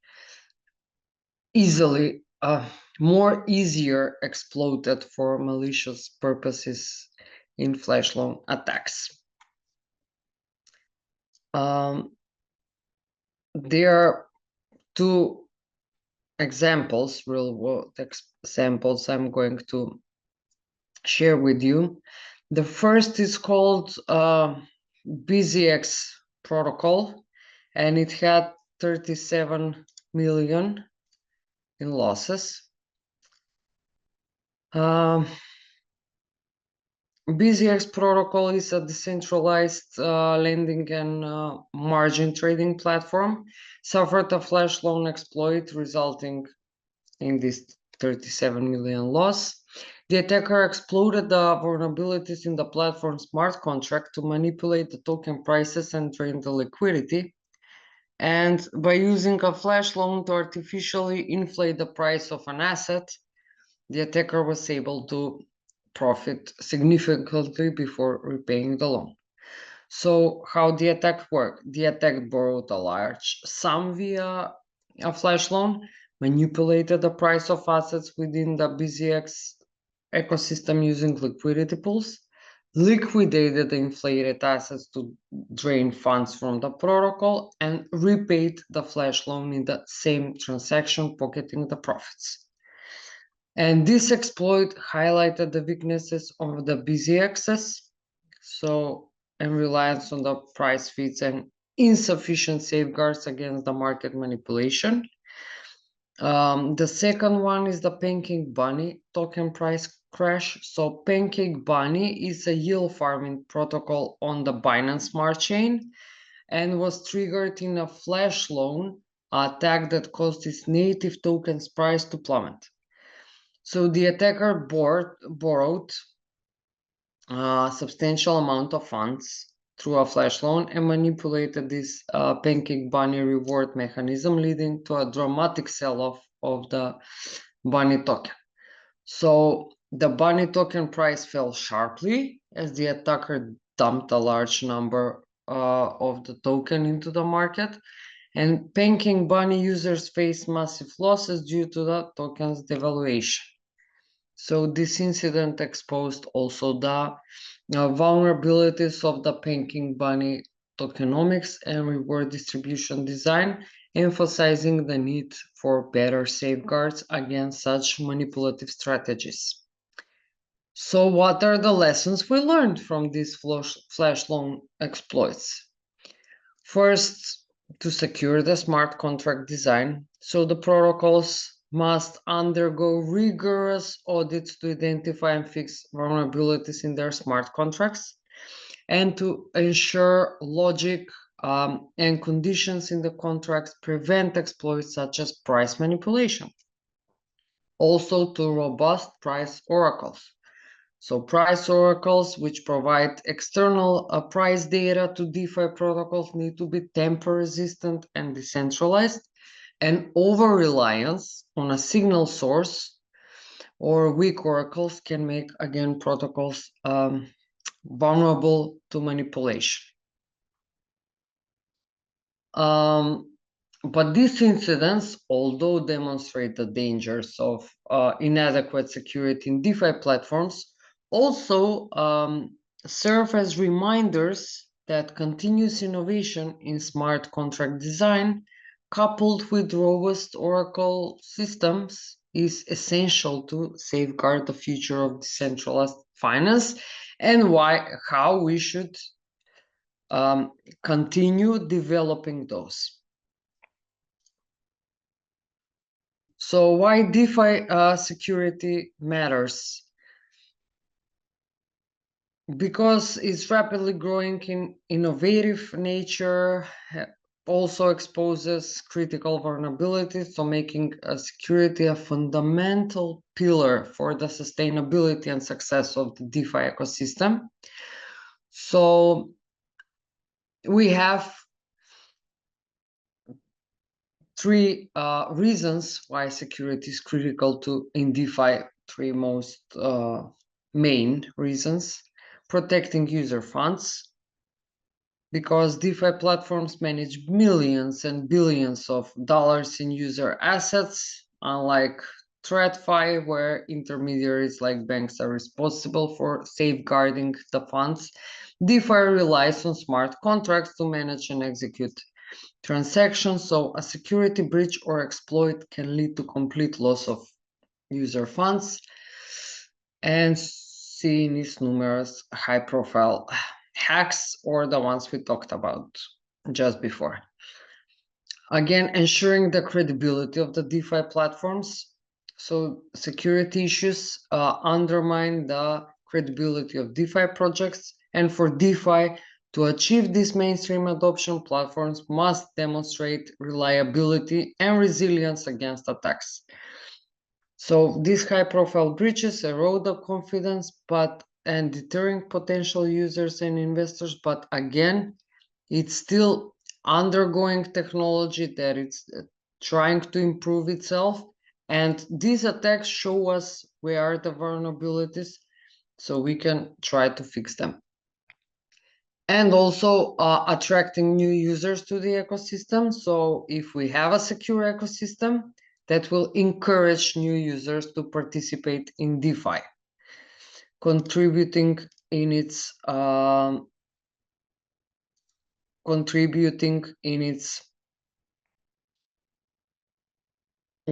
easily easier exploited for malicious purposes in flash loan attacks. There are two examples, real world examples I'm going to share with you. The first is called BZX protocol, and it had 37 million in losses. BZX protocol is a decentralized lending and margin trading platform. Suffered a flash loan exploit, resulting in this 37 million loss. The attacker exploited the vulnerabilities in the platform smart contract to manipulate the token prices and drain the liquidity. And by using a flash loan to artificially inflate the price of an asset, the attacker was able to profit significantly before repaying the loan. So how the attack worked? The attack borrowed a large sum via a flash loan, manipulated the price of assets within the BZX ecosystem using liquidity pools, liquidated the inflated assets to drain funds from the protocol, and repaid the flash loan in the same transaction, pocketing the profits. And this exploit highlighted the weaknesses of the BZXs, and reliance on the price feeds and insufficient safeguards against the market manipulation. The second one is the Pancake Bunny token price crash. So Pancake Bunny is a yield farming protocol on the Binance Smart Chain and was triggered in a flash loan attack that caused its native token's price to plummet. So the attacker borrowed a substantial amount of funds through a flash loan and manipulated this Pancake Bunny reward mechanism, leading to a dramatic sell-off of the Bunny token. So the Bunny token price fell sharply as the attacker dumped a large number of the token into the market, and Pancake Bunny users faced massive losses due to the token's devaluation. So this incident exposed also the vulnerabilities of the Pancake Bunny tokenomics and reward distribution design, emphasizing the need for better safeguards against such manipulative strategies. So what are the lessons we learned from these flash loan exploits? First, to secure the smart contract design, so the protocols must undergo rigorous audits to identify and fix vulnerabilities in their smart contracts, and to ensure logic and conditions in the contracts prevent exploits such as price manipulation. Also, to robust price oracles. So price oracles, which provide external price data to DeFi protocols, need to be tamper-resistant and decentralized, and over-reliance on a signal source or weak oracles can make, again, protocols vulnerable to manipulation. But these incidents, although demonstrate the dangers of inadequate security in DeFi platforms, also serve as reminders that continuous innovation in smart contract design, coupled with robust oracle systems, is essential to safeguard the future of decentralized finance, and how we should continue developing those. So why DeFi security matters? Because it's rapidly growing in innovative nature, also exposes critical vulnerabilities, so making security a fundamental pillar for the sustainability and success of the DeFi ecosystem. So we have three reasons why security is critical in DeFi, three most main reasons. Protecting user funds, because DeFi platforms manage millions and billions of dollars in user assets, unlike TradFi, where intermediaries like banks are responsible for safeguarding the funds. DeFi relies on smart contracts to manage and execute transactions, so a security breach or exploit can lead to complete loss of user funds, and seen is numerous high-profile hacks or the ones we talked about just before. Again, ensuring the credibility of the DeFi platforms. So security issues undermine the credibility of DeFi projects. And for DeFi to achieve this mainstream adoption, platforms must demonstrate reliability and resilience against attacks. So these high-profile breaches erode the confidence and deterring potential users and investors. But again, it's still undergoing technology that it's trying to improve itself, and these attacks show us where are the vulnerabilities so we can try to fix them. And also attracting new users to the ecosystem. So if we have a secure ecosystem, that will encourage new users to participate in DeFi, contributing in its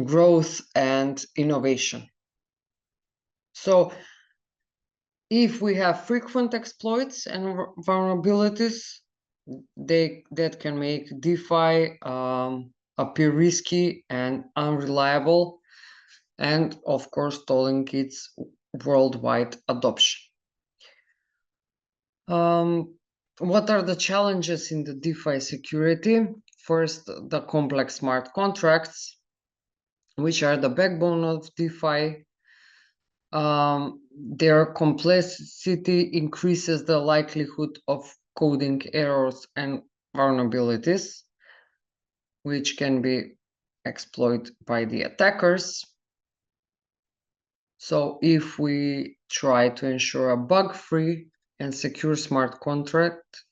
growth and innovation. So if we have frequent exploits and vulnerabilities, that can make DeFi appear risky and unreliable, and of course stalling its worldwide adoption. What are the challenges in the DeFi security? First, the complex smart contracts, which are the backbone of DeFi. Their complexity increases the likelihood of coding errors and vulnerabilities, which can be exploited by the attackers. So if we try to ensure a bug-free and secure smart contract,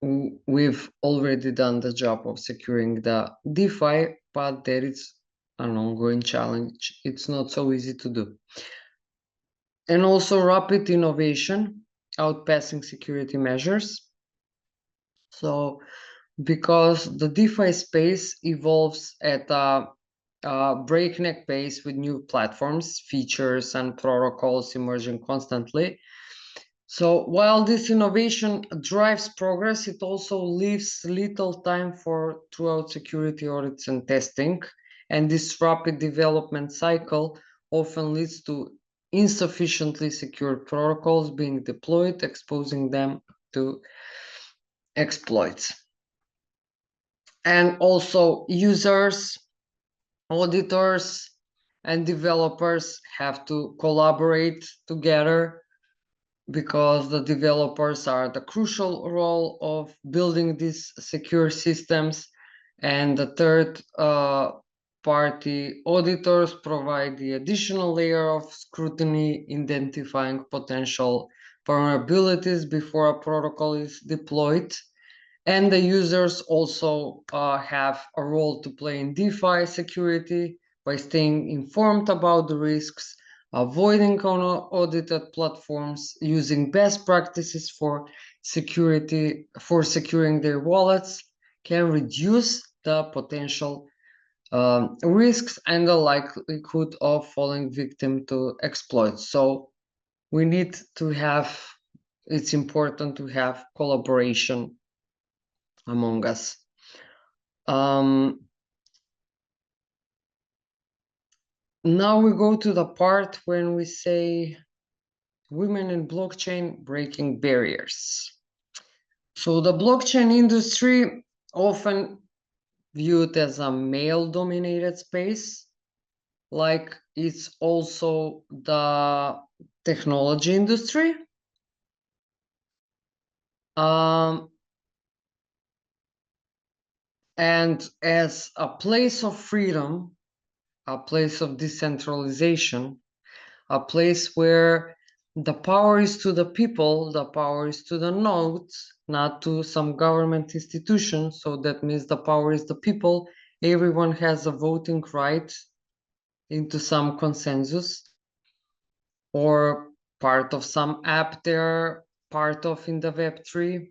we've already done the job of securing the DeFi, but there is an ongoing challenge. It's not so easy to do. And also rapid innovation, outpassing security measures. So because the DeFi space evolves at a breakneck pace with new platforms, features, and protocols emerging constantly. So while this innovation drives progress, it also leaves little time for throughout security audits and testing. And this rapid development cycle often leads to insufficiently secure protocols being deployed, exposing them to exploits. And also users, auditors, and developers have to collaborate together, because the developers are the crucial role of building these secure systems, and the third party auditors provide the additional layer of scrutiny, identifying potential vulnerabilities before a protocol is deployed. And the users also have a role to play in DeFi security by staying informed about the risks, avoiding unaudited platforms, using best practices for securing their wallets, can reduce the potential risks and the likelihood of falling victim to exploits. So we need to have, it's important to have collaboration among us. Now we go to the part when we say women in blockchain breaking barriers. So the blockchain industry, often viewed as a male-dominated space, like it's also the technology industry. And as a place of freedom, a place of decentralization, a place where the power is to the people, the power is to the nodes, not to some government institution. So that means the power is the people. Everyone has a voting right into some consensus or part of some app they're part of in the Web3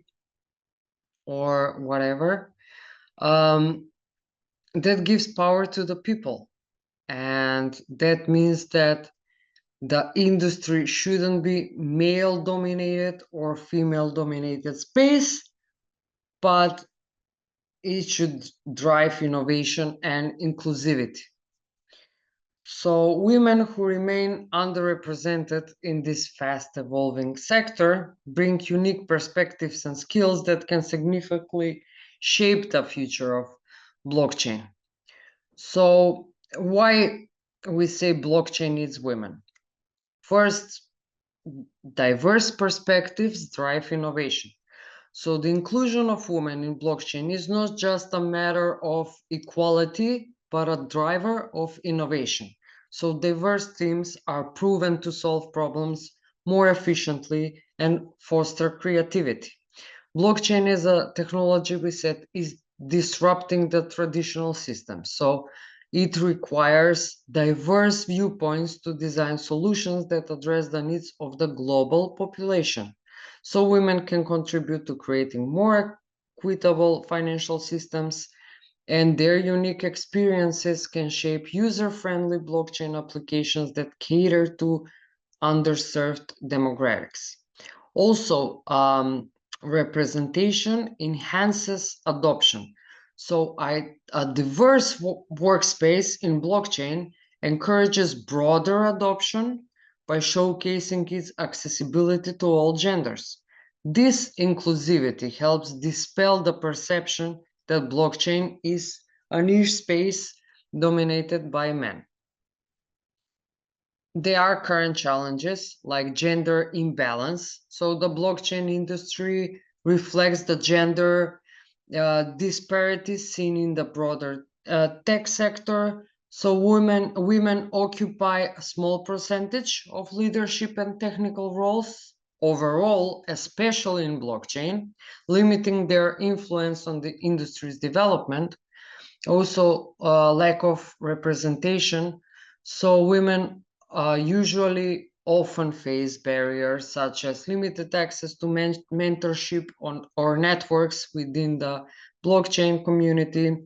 or whatever. That gives power to the people. And that means that The industry shouldn't be male dominated or female dominated space, but it should drive innovation and inclusivity. So women who remain underrepresented in this fast evolving sector bring unique perspectives and skills that can significantly shape the future of blockchain. So why we say blockchain needs women? First, diverse perspectives drive innovation. So the inclusion of women in blockchain is not just a matter of equality, but a driver of innovation. So diverse teams are proven to solve problems more efficiently and foster creativity. Blockchain as a technology, we said, is disrupting the traditional system. So it requires diverse viewpoints to design solutions that address the needs of the global population. So women can contribute to creating more equitable financial systems, and their unique experiences can shape user-friendly blockchain applications that cater to underserved demographics. Also, representation enhances adoption. So, a diverse workspace in blockchain encourages broader adoption by showcasing its accessibility to all genders. This inclusivity helps dispel the perception that blockchain is a niche space dominated by men. There are current challenges like gender imbalance. So the blockchain industry reflects the gender disparities seen in the broader tech sector. So women occupy a small percentage of leadership and technical roles overall, especially in blockchain, limiting their influence on the industry's development. Also, lack of representation. So women usually often face barriers such as limited access to mentorship on or networks within the blockchain community,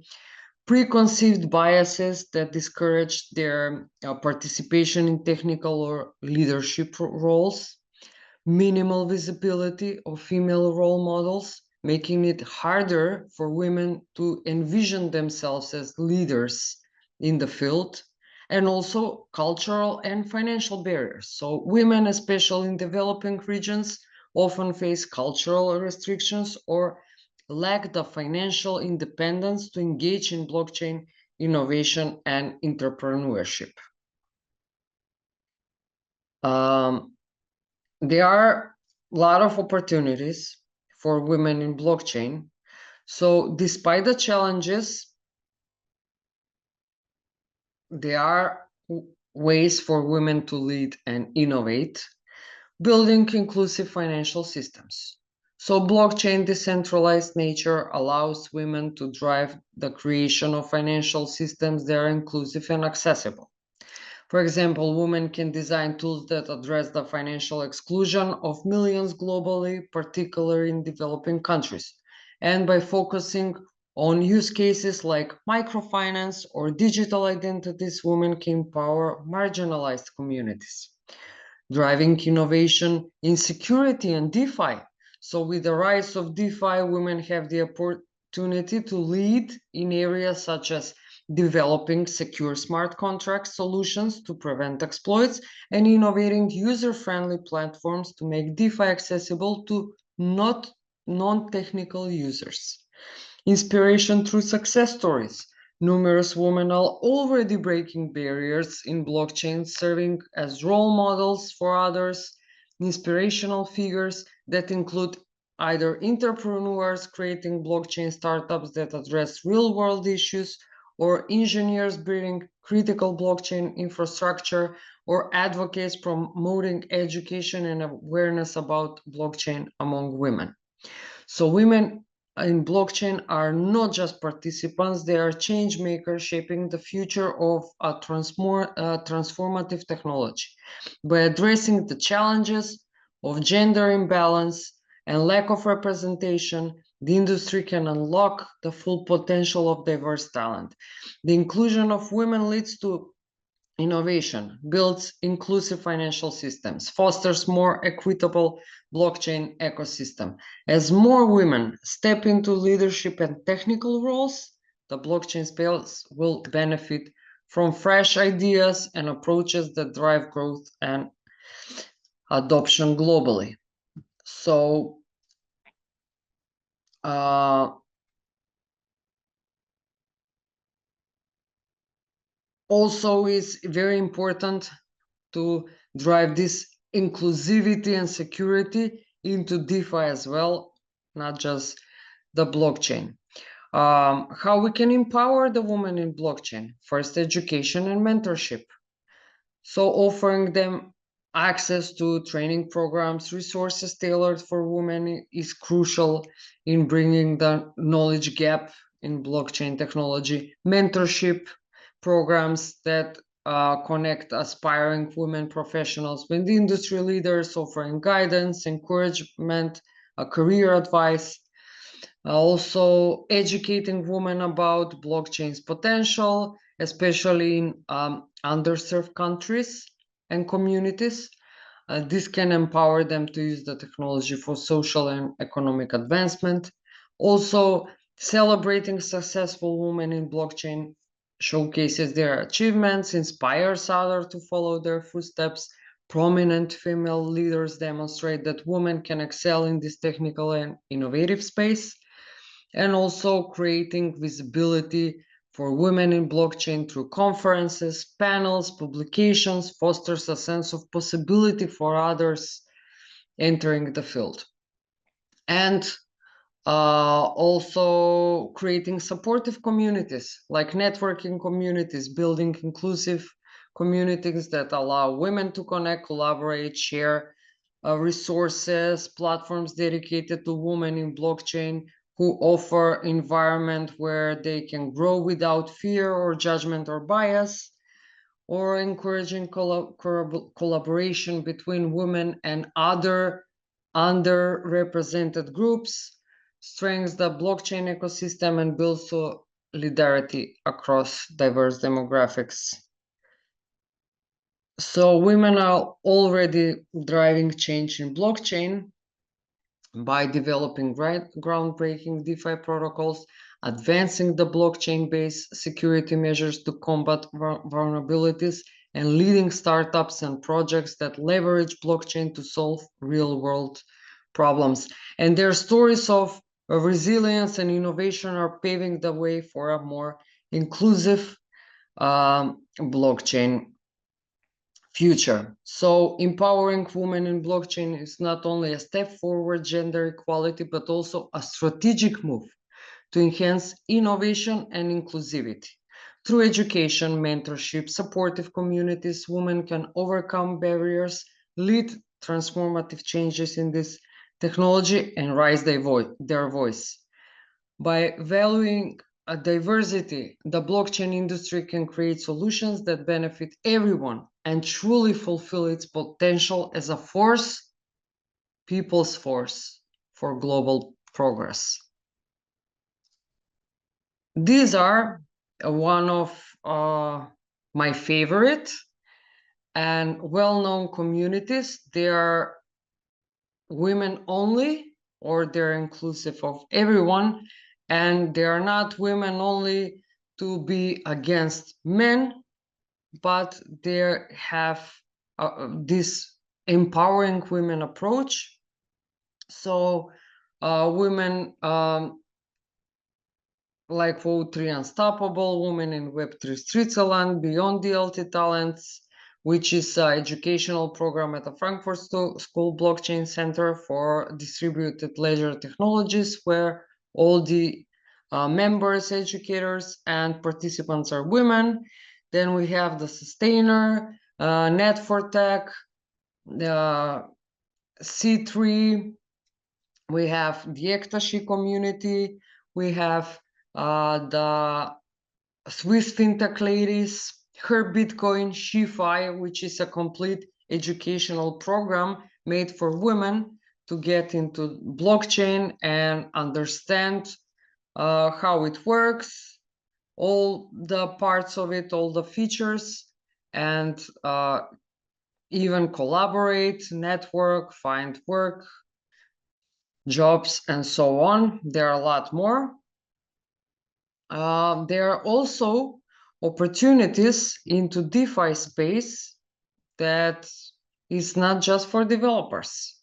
preconceived biases that discourage their participation in technical or leadership roles, minimal visibility of female role models, making it harder for women to envision themselves as leaders in the field, and also cultural and financial barriers. So, women, especially in developing regions, often face cultural restrictions or lack the financial independence to engage in blockchain innovation and entrepreneurship. Um, there are a lot of opportunities for women in blockchain. So, despite the challenges, there are ways for women to lead and innovate, building inclusive financial systems. So, blockchain decentralized nature allows women to drive the creation of financial systems that are inclusive and accessible. For example, women can design tools that address the financial exclusion of millions globally, particularly in developing countries. And by focusing on use cases like microfinance or digital identities, women can empower marginalized communities, driving innovation in security and DeFi. So, with the rise of DeFi, women have the opportunity to lead in areas such as developing secure smart contract solutions to prevent exploits and innovating user-friendly platforms to make DeFi accessible to not non-technical users. Inspiration through success stories. Numerous women are already breaking barriers in blockchain, serving as role models for others, inspirational figures that include either entrepreneurs creating blockchain startups that address real world issues, or engineers building critical blockchain infrastructure, or advocates promoting education and awareness about blockchain among women. So women in blockchain are not just participants, they are change makers shaping the future of a transformative technology. By addressing the challenges of gender imbalance and lack of representation, the industry can unlock the full potential of diverse talent. The inclusion of women leads to innovation, builds inclusive financial systems, fosters more equitable blockchain ecosystem. As more women step into leadership and technical roles, the blockchain space will benefit from fresh ideas and approaches that drive growth and adoption globally. So, also is very important to drive this inclusivity and security into DeFi as well, not just the blockchain. How we can empower the women in blockchain? First, education and mentorship. So offering them access to training programs, resources tailored for women is crucial in bringing the knowledge gap in blockchain technology. Mentorship programs that connect aspiring women professionals with industry leaders, offering guidance, encouragement, career advice. Also educating women about blockchain's potential, especially in underserved countries and communities. This can empower them to use the technology for social and economic advancement. Also, celebrating successful women in blockchain showcases their achievements, inspires others to follow their footsteps. Prominent female leaders demonstrate that women can excel in this technical and innovative space, and also creating visibility for women in blockchain through conferences, panels, publications, fosters a sense of possibility for others entering the field. And also creating supportive communities, like networking communities, building inclusive communities that allow women to connect, collaborate, share resources, platforms dedicated to women in blockchain who offer environment where they can grow without fear or judgment or bias, or encouraging collaboration between women and other underrepresented groups, strengthens the blockchain ecosystem and builds solidarity across diverse demographics. So women are already driving change in blockchain by developing groundbreaking DeFi protocols, advancing the blockchain-based security measures to combat vulnerabilities, and leading startups and projects that leverage blockchain to solve real-world problems. And their stories of resilience and innovation are paving the way for a more inclusive blockchain future. So empowering women in blockchain is not only a step forward gender equality, but also a strategic move to enhance innovation and inclusivity. Through education, mentorship, supportive communities, women can overcome barriers, lead transformative changes in this technology, and raise their voice. By valuing diversity, the blockchain industry can create solutions that benefit everyone and truly fulfill its potential as a force, people's force for global progress. These are one of my favorite and well-known communities. They are women only, or they're inclusive of everyone, and they are not women only to be against men, but they have this empowering women approach. So women like Vote3 Unstoppable, Women in Web3 Switzerland, Beyond DLT Talents, which is an educational program at the Frankfurt School Blockchain Center for Distributed Ledger Technologies, where all the members, educators, and participants are women. Then we have the Sustainer, Net4Tech, the C3, we have the Ektashi community, we have the Swiss FinTech Ladies, Her Bitcoin, SheFi, which is a complete educational program made for women to get into blockchain and understand how it works, all the parts of it, all the features. and even collaborate, network, find work, jobs, and so on. There are a lot more. There are also opportunities into DeFi space that is not just for developers.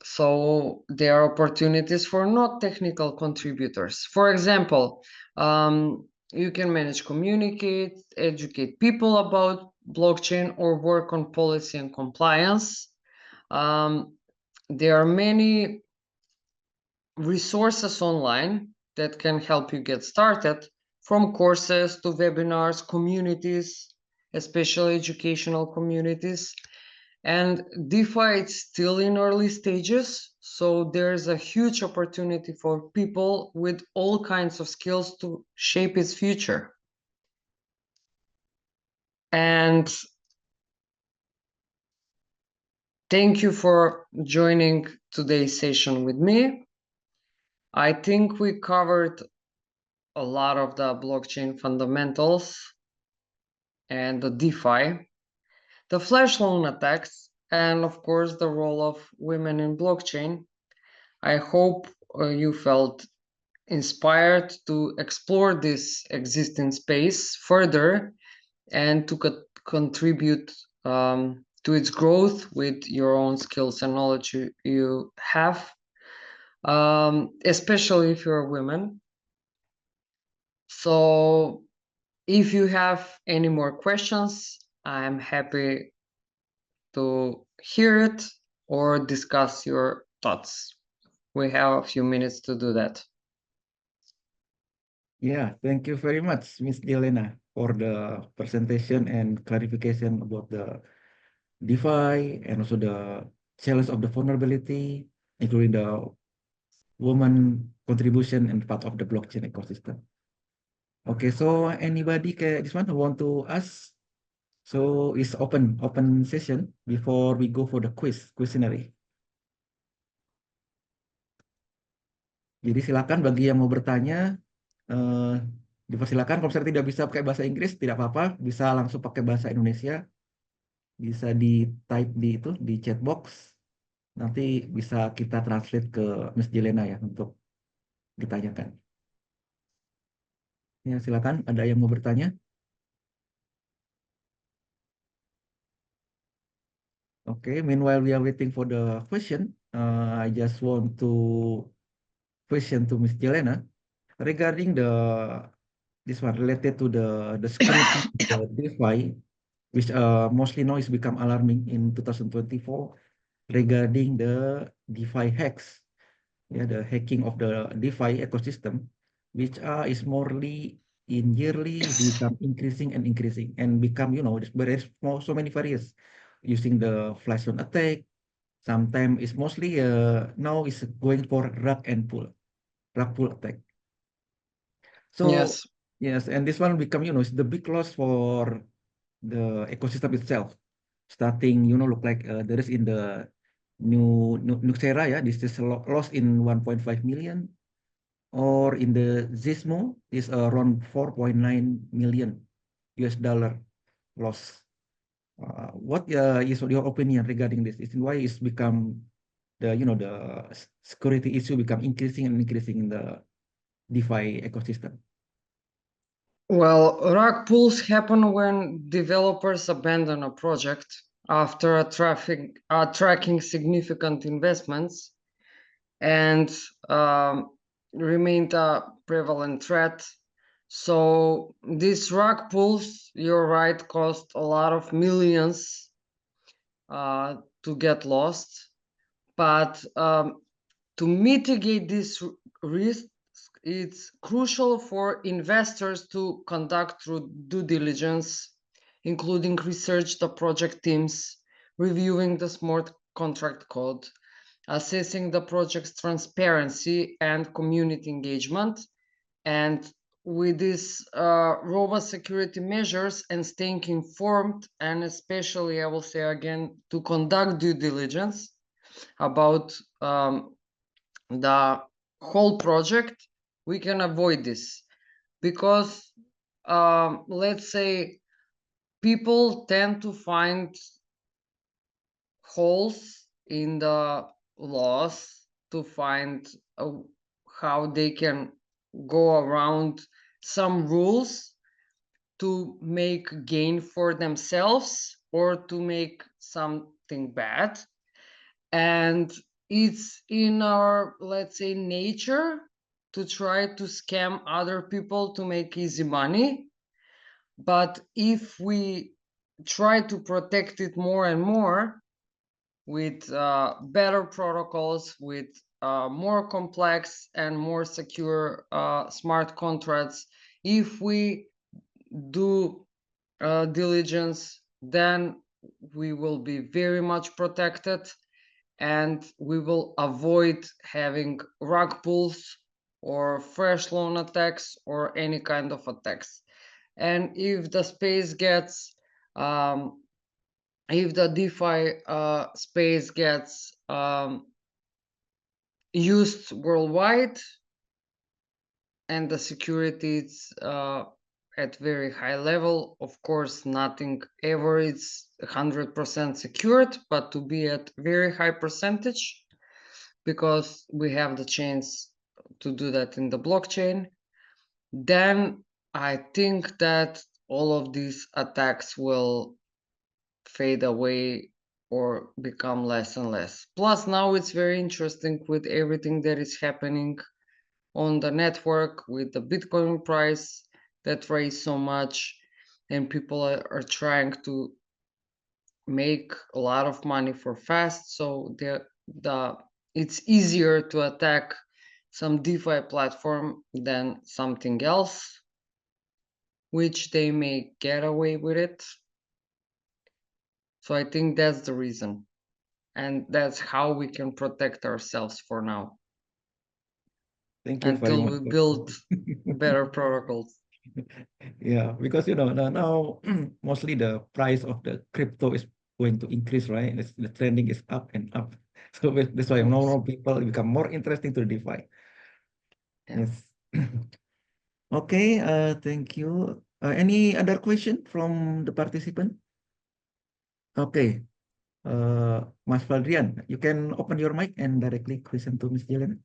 So there are opportunities for not technical contributors. For example, you can manage, communicate, educate people about blockchain, or work on policy and compliance. There are many resources online that can help you get started, from courses to webinars, communities, especially educational communities. And DeFi is still in early stages, so there's a huge opportunity for people with all kinds of skills to shape its future. And thank you for joining today's session with me. I think we covered a lot of the blockchain fundamentals and the DeFi, the flash loan attacks, and of course the role of women in blockchain. I hope you felt inspired to explore this existing space further and to contribute to its growth with your own skills and knowledge you have, especially if you're a woman. So if you have any more questions, I'm happy to hear it or discuss your thoughts. We have a few minutes to do that. Yeah, thank you very much, Miss Jelena, for the presentation and clarification about the DeFi and also the challenge of the vulnerability, including the woman contribution and part of the blockchain ecosystem. Okay, so anybody this one who want to ask? So it's open session before we go for the questionnaire. Jadi silakan bagi yang mau bertanya, dipersilakan. Kalau misalnya tidak bisa pakai bahasa Inggris, tidak apa-apa, bisa langsung pakai bahasa Indonesia, bisa di type di chat box, nanti bisa kita translate ke Miss Jelena ya untuk ditanyakan. Ya silakan, ada yang mau bertanya? Okay, meanwhile we are waiting for the question, I just want to question to Miss Jelena regarding this one related to the security the DeFi, which mostly now is become alarming in 2024 regarding the DeFi hacks, yeah, the hacking of the DeFi ecosystem, which is morely in yearly become increasing and increasing and become, there's so many various using the flash loan attack. Sometimes it's mostly now is going for rug pull attack. So Yes. yes, and this one become, is the big loss for the ecosystem itself. Starting, look like there is in the new Nuxera, yeah, this is lost in 1.5 million, or in the Zismo is around 4.9 million US dollar loss. What is your opinion regarding this? Why it's become the security issue become increasing and increasing in the DeFi ecosystem? Well, rug pulls happen when developers abandon a project after tracking significant investments, and remained a prevalent threat. So these rug pulls, you're right, cost a lot of millions to get lost. But to mitigate this risk, it's crucial for investors to conduct through due diligence, including research the project teams, reviewing the smart contract code, assessing the project's transparency and community engagement, and with these robust security measures and staying informed, and especially, I will say again, to conduct due diligence about the whole project, we can avoid this. Because let's say people tend to find holes in the laws to find how they can go around some rules to make gain for themselves or to make something bad. And it's in our, let's say, nature to try to scam other people to make easy money. But if we try to protect it more and more with better protocols, with more complex and more secure smart contracts, if we do diligence, then we will be very much protected, and we will avoid having rug pulls or fresh loan attacks or any kind of attacks. And if the space gets if the DeFi space gets used worldwide and the security is at very high level, of course, nothing ever is 100% secured, but to be at very high percentage, because we have the chance to do that in the blockchain, then I think that all of these attacks will fade away or become less and less. Plus, now it's very interesting with everything that is happening on the network with the Bitcoin price that raised so much, and people are trying to make a lot of money for fast. So the it's easier to attack some DeFi platform than something else, which they may get away with it. So I think that's the reason. And that's how we can protect ourselves for now Thank you very until much. we build better protocols. Yeah, because now mostly the price of the crypto is going to increase, right? The trending is up and up. So that's why Yes. more people become more interesting to DeFi. Yeah. Yes. Okay, thank you. Any other question from the participant? Okay, Mas Fadrian, you can open your mic and directly question to Miss Jelena.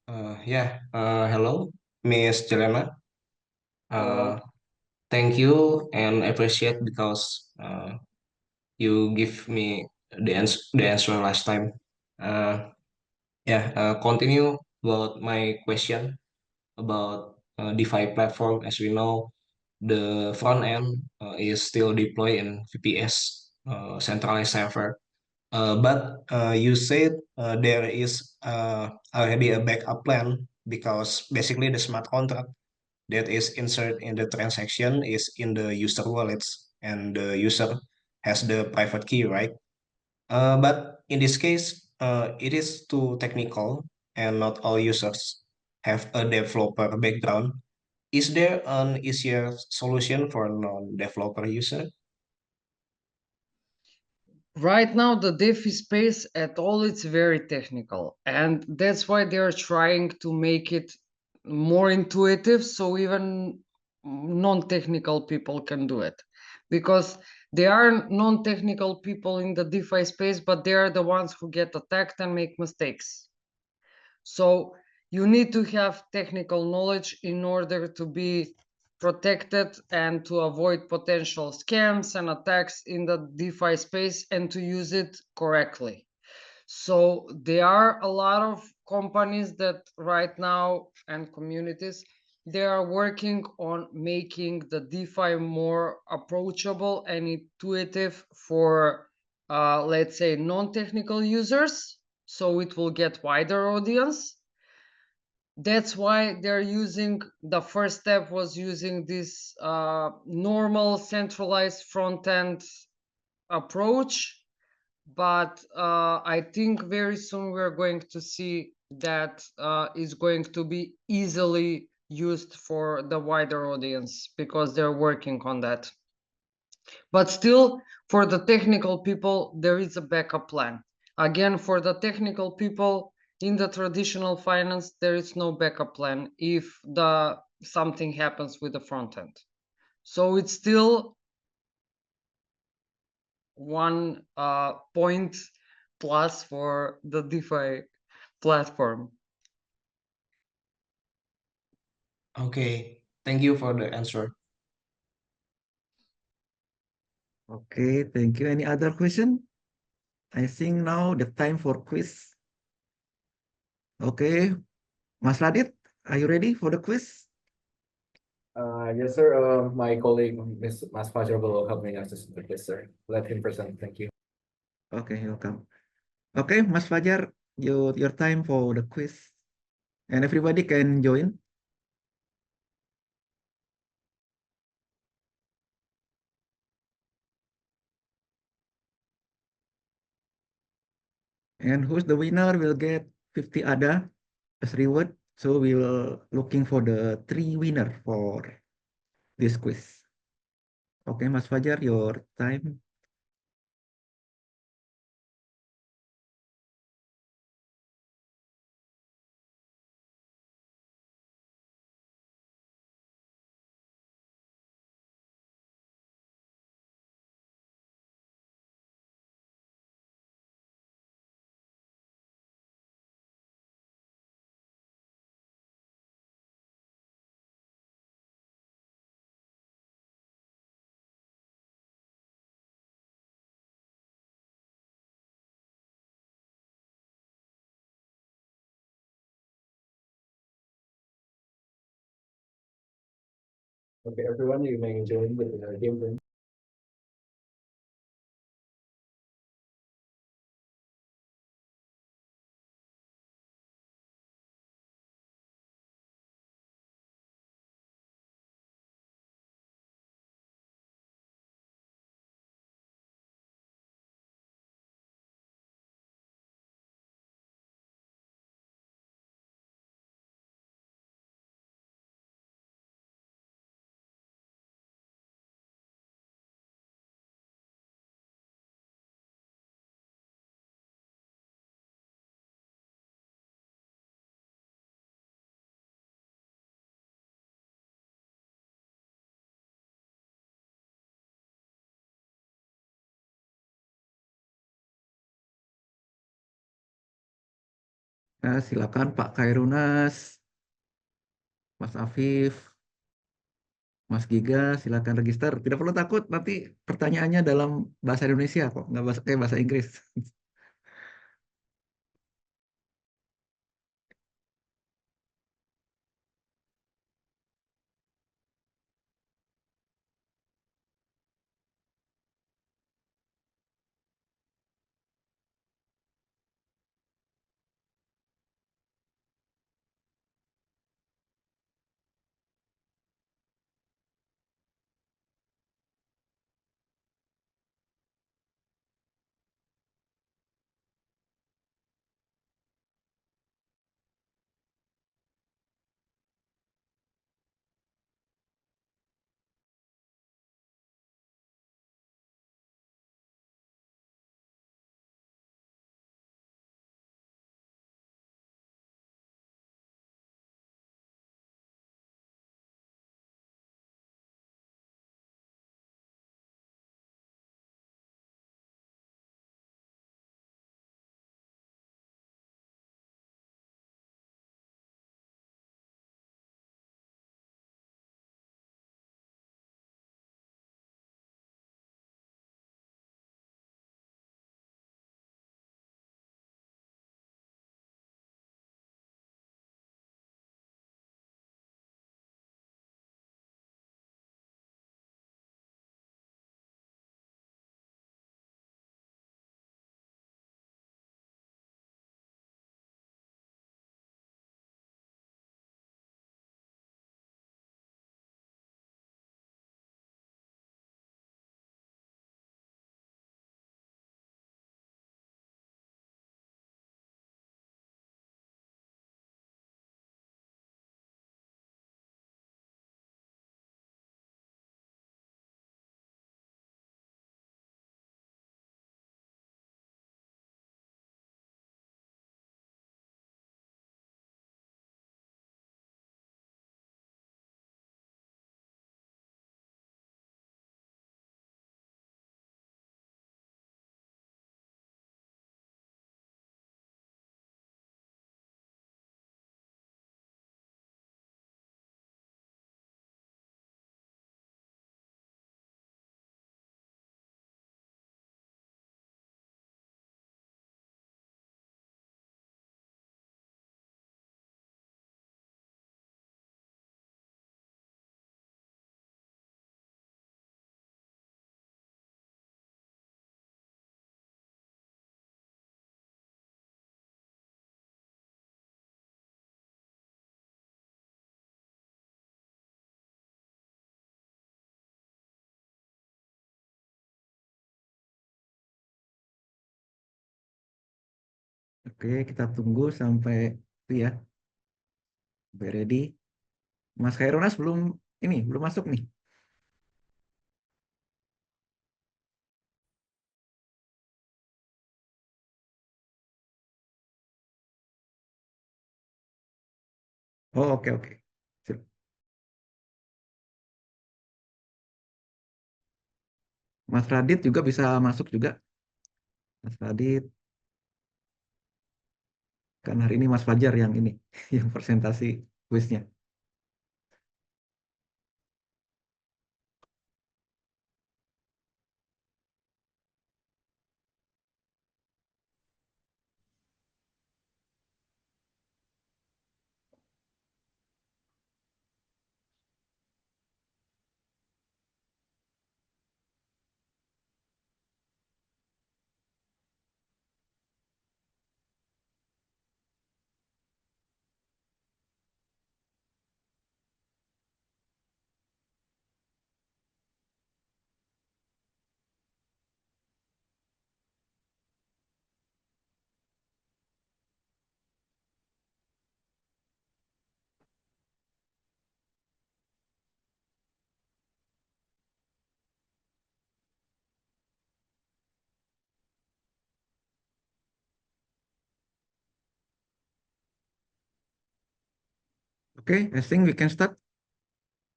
Hello, Miss Jelena. Uh, Hello. Thank you and appreciate because you give me the answer last time. Uh, Continue about my question about DeFi platform. As we know, the front end is still deployed in VPS, centralized server. But you said there is already a backup plan because basically the smart contract that is inserted in the transaction is in the user wallets and the user has the private key, right? But in this case, it is too technical and not all users have a developer background. Is there an easier solution for non-developer user? Right now, the DeFi space at all, it's very technical. And that's why they're trying to make it more intuitive so even non-technical people can do it. Because there are non-technical people in the DeFi space, but they are the ones who get attacked and make mistakes. So you need to have technical knowledge in order to be protected and to avoid potential scams and attacks in the DeFi space and to use it correctly. So there are a lot of companies that right now and communities, they are working on making the DeFi more approachable and intuitive for let's say non-technical users, so it will get wider audience. That's why they're using, the first step was using this normal centralized front end approach, but I think very soon we're going to see that is going to be easily used for the wider audience because they're working on that. But still, for the technical people, there is a backup plan. Again, for the technical people in the traditional finance, there is no backup plan if the something happens with the front end. So it's still one point plus for the DeFi platform. Okay, thank you for the answer. Okay, thank you. Any other question? I think now the time for quiz. Okay, Mas Radit, are you ready for the quiz? Yes, sir. My colleague, Mas Fajar, will help me answer this, sir. Let him present. Thank you. Okay, welcome. Okay, Mas Fajar, your time for the quiz. And everybody can join. And who's the winner will get 50 ADA as reward. So we will looking for the three winner for this quiz. Okay, Mas Fajar, your time. Okay, everyone, you may join with the game room. Nah, silakan Pak Khairunas, Mas Afif, Mas Giga, silakan register. Tidak perlu takut, nanti pertanyaannya dalam bahasa Indonesia kok, nggak bahasa Inggris. Oke, kita tunggu sampai itu ya. Sampai ready. Mas Khaironas belum masuk nih. Oh, oke oke. Sip. Mas Radit juga bisa masuk juga. Mas Radit, kan hari ini Mas Fajar yang ini, yang presentasi kuisnya. Oke, I think we can start.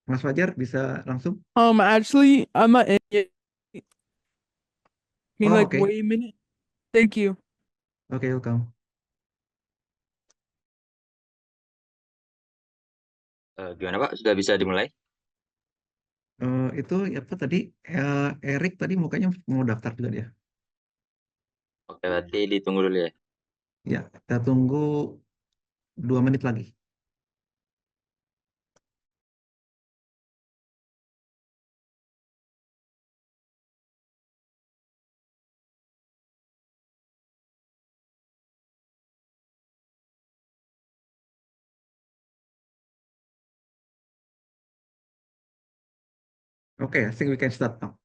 Mas Fajar bisa langsung. Actually, I'm not in yet. Can you Oh, like oke. wait a minute? Thank you. Oke, welcome. Gimana Pak? Sudah bisa dimulai? Itu apa tadi? Erik tadi mukanya mau daftar juga dia. Oke, berarti ditunggu dulu ya. Ya, kita tunggu 2 menit lagi. Oke, I think we can start now.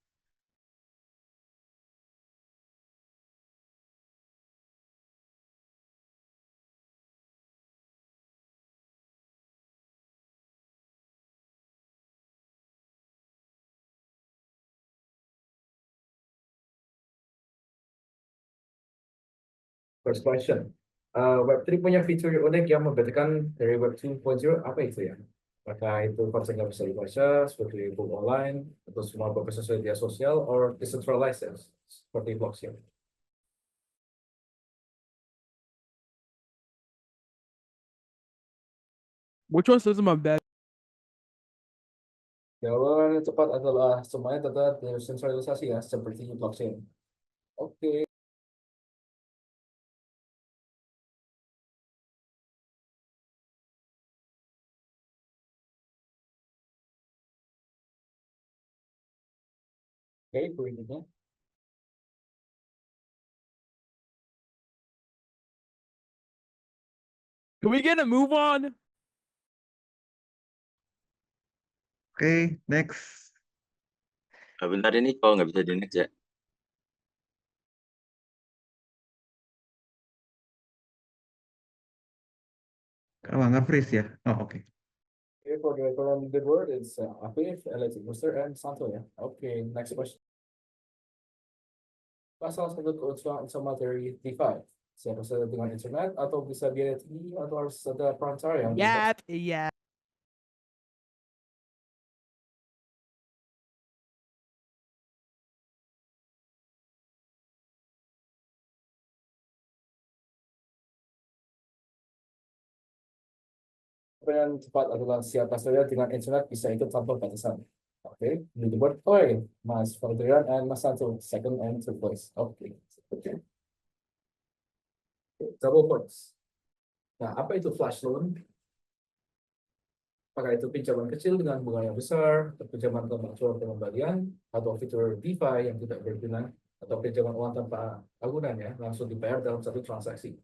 First question. Web3 punya fitur unik yang membedakan dari Web 2.0, apa itu ya? Apakah itu konsep yang bisa dibaca seperti buku online, atau semua berbasis media sosial, or decentralized seperti blockchain? Which one says my bad? Jawaban yang tepat adalah semuanya tetap desentralisasi ya, seperti blockchain. Oke. Oke, berikutnya. Can we get a move on? Oke, next. Bentar ini kalau nggak bisa di next ya. Oh, nggak freeze ya? Oh, oke. Okay, for the current good word, it's Afif, Electric Booster, and Santo ya. Okay, next question. Salah satu keuntungan materi DeFi. Siapa saja dengan internet atau bisa biaya tinggi atau harus ada perantara yang Yeah, yeah. yang tepat adalah siapa saja dengan internet bisa ikut tanpa batasan. Oke, leaderboard Oi, Mas Ferdinand and Mas Santo, second and third place. Oke. Double points. Nah, apa itu flash loan? Apakah itu pinjaman kecil dengan bunga yang besar, atau pinjaman tanpa aturan pengembalian, atau fitur DeFi yang tidak berguna, atau pinjaman uang tanpa agunan ya, langsung dibayar dalam satu transaksi.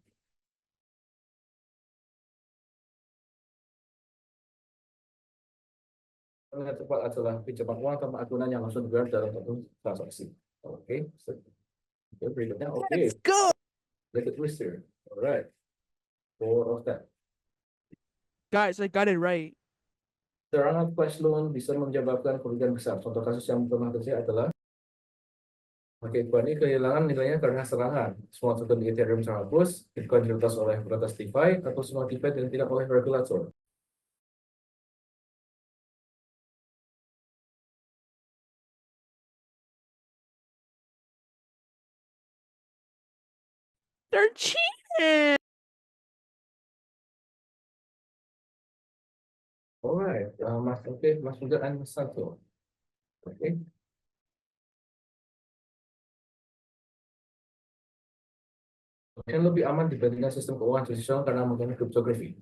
Yang tepat adalah pinjaman uang tanpa agunan yang langsung dibayar dalam satu transaksi. Oke, berikutnya. Oke. Let's go. Liquid Twister. Alright, 4 of that. Guys, I got it right. Serangan flash loan bisa menyebabkan kerugian besar. Contoh kasus yang pernah terjadi adalah Bitcoin ini kehilangan nilainya karena serangan. Semua token di Ethereum sangat push, Bitcoin diretas oleh peretas DeFi, atau semua DeFi dan tidak oleh regulator. They're cheating. Alright, Mas Fugar and Mas Santo. Oke. Yang lebih aman dibandingkan sistem keuangan tradisional karena menggunakan cryptography.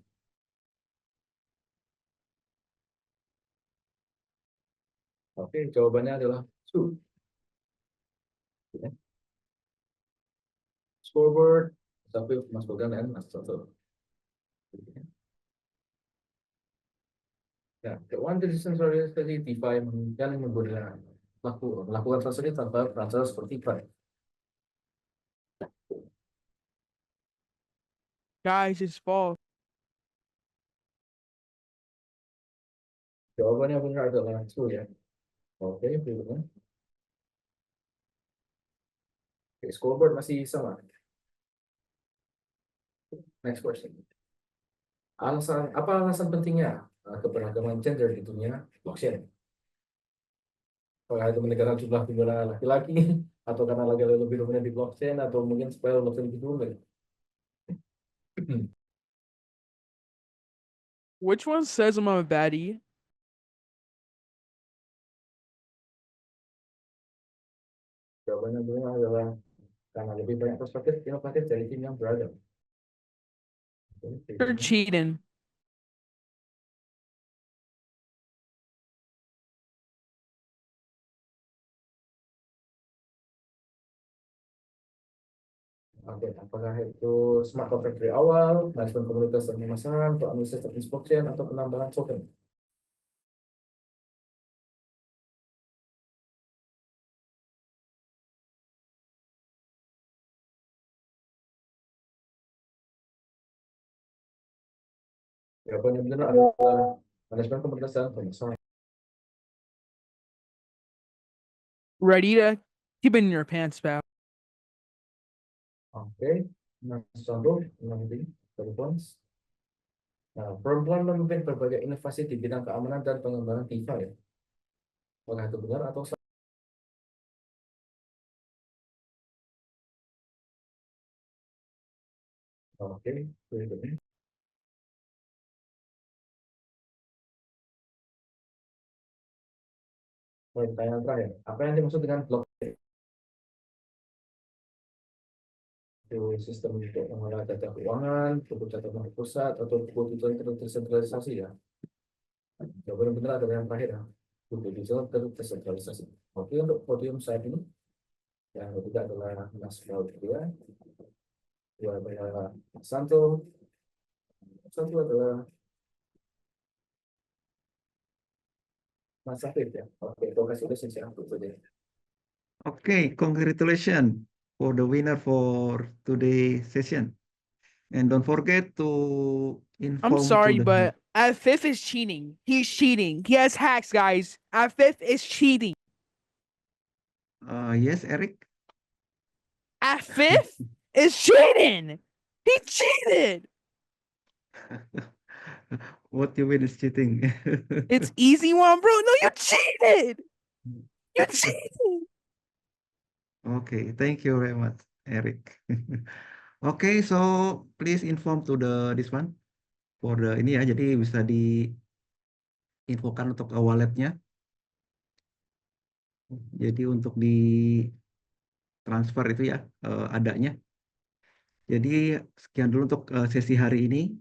Oke, jawabannya adalah true. Scoreboard, tapi Mas Bogan dan Mas Toto. Ya, keuangan tradisional seperti DeFi memungkinkan melakukan transaksi tanpa transfer seperti DeFi. Guys, it's false. Jawabannya benar adalah true ya. Oke, berikutnya. Oke, scoreboard masih sama. Next question. Apa alasan pentingnya keberagaman gender di dunia blockchain? Apakah itu meningkatkan jumlah pengguna laki-laki, atau karena laki-laki lebih dominan di blockchain, atau mungkin supaya blockchain lebih dominan? Which one says I'm a baddie? Jawabannya benar adalah karena lebih banyak perspektif inovatif dari tim yang beragam. They're cheating. Oke, apakah itu smart contract dari awal, manajemen komunitas dan pemasaran, atau analisis teknis blockchain, atau penambahan token? Jawaban yang benar adalah manajemen komunitas dan pemasaran. Ready to keep it in your pants, pal. Oke, nah contoh nanti points. Nah, perempuan memimpin berbagai inovasi di bidang keamanan dan pengembangan DeFi. Apakah itu benar atau salah? Oke, berikutnya. Pertanyaan terakhir, apa yang dimaksud dengan blockchain? Itu sistem untuk mengolah data keuangan, buku catatan pusat, atau buku digital tersentralisasi ya? Jawaban yang benar adalah yang terakhir ya, buku digital tersentralisasi. Oke, untuk podium saat ini, yang ketiga adalah Mas Claudia, dua adalah Santo, satu adalah Mas Safif ya. Oke, terima kasih sudah siap saja. Okay, congratulations for the winner for today's session. And don't forget to inform I'm sorry, to the but at fifth is cheating. He's cheating. He has hacks, guys. At fifth is cheating. yes, Eric. At fifth is cheating. He cheated. What you mean is cheating? It's easy one, bro. No, you cheated. You cheated. Okay, thank you very much, Eric. Okay, so please inform to this one for the ini ya, jadi bisa diinfokan untuk walletnya. Jadi untuk di transfer itu ya adanya. Jadi sekian dulu untuk sesi hari ini.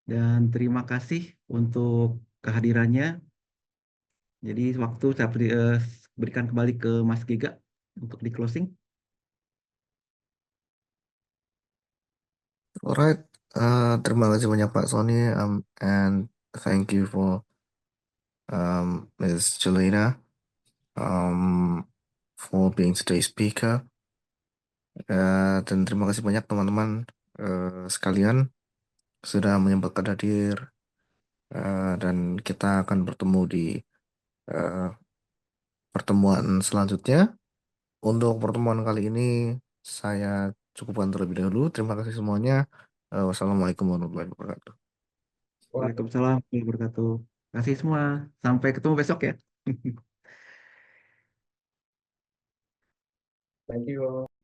Dan terima kasih untuk kehadirannya. Jadi waktu saya berikan kembali ke Mas Giga untuk di closing. Alright, terima kasih banyak Pak Sony, and thank you for Ms. Jelena for being today's speaker. Dan terima kasih banyak teman-teman sekalian sudah menyempatkan hadir. Dan kita akan bertemu di pertemuan selanjutnya. Untuk pertemuan kali ini saya cukupkan terlebih dahulu. Terima kasih semuanya. Wassalamualaikum warahmatullahi wabarakatuh. Waalaikumsalam warahmatullahi wabarakatuh. Terima kasih semua. Sampai ketemu besok ya. Thank you all.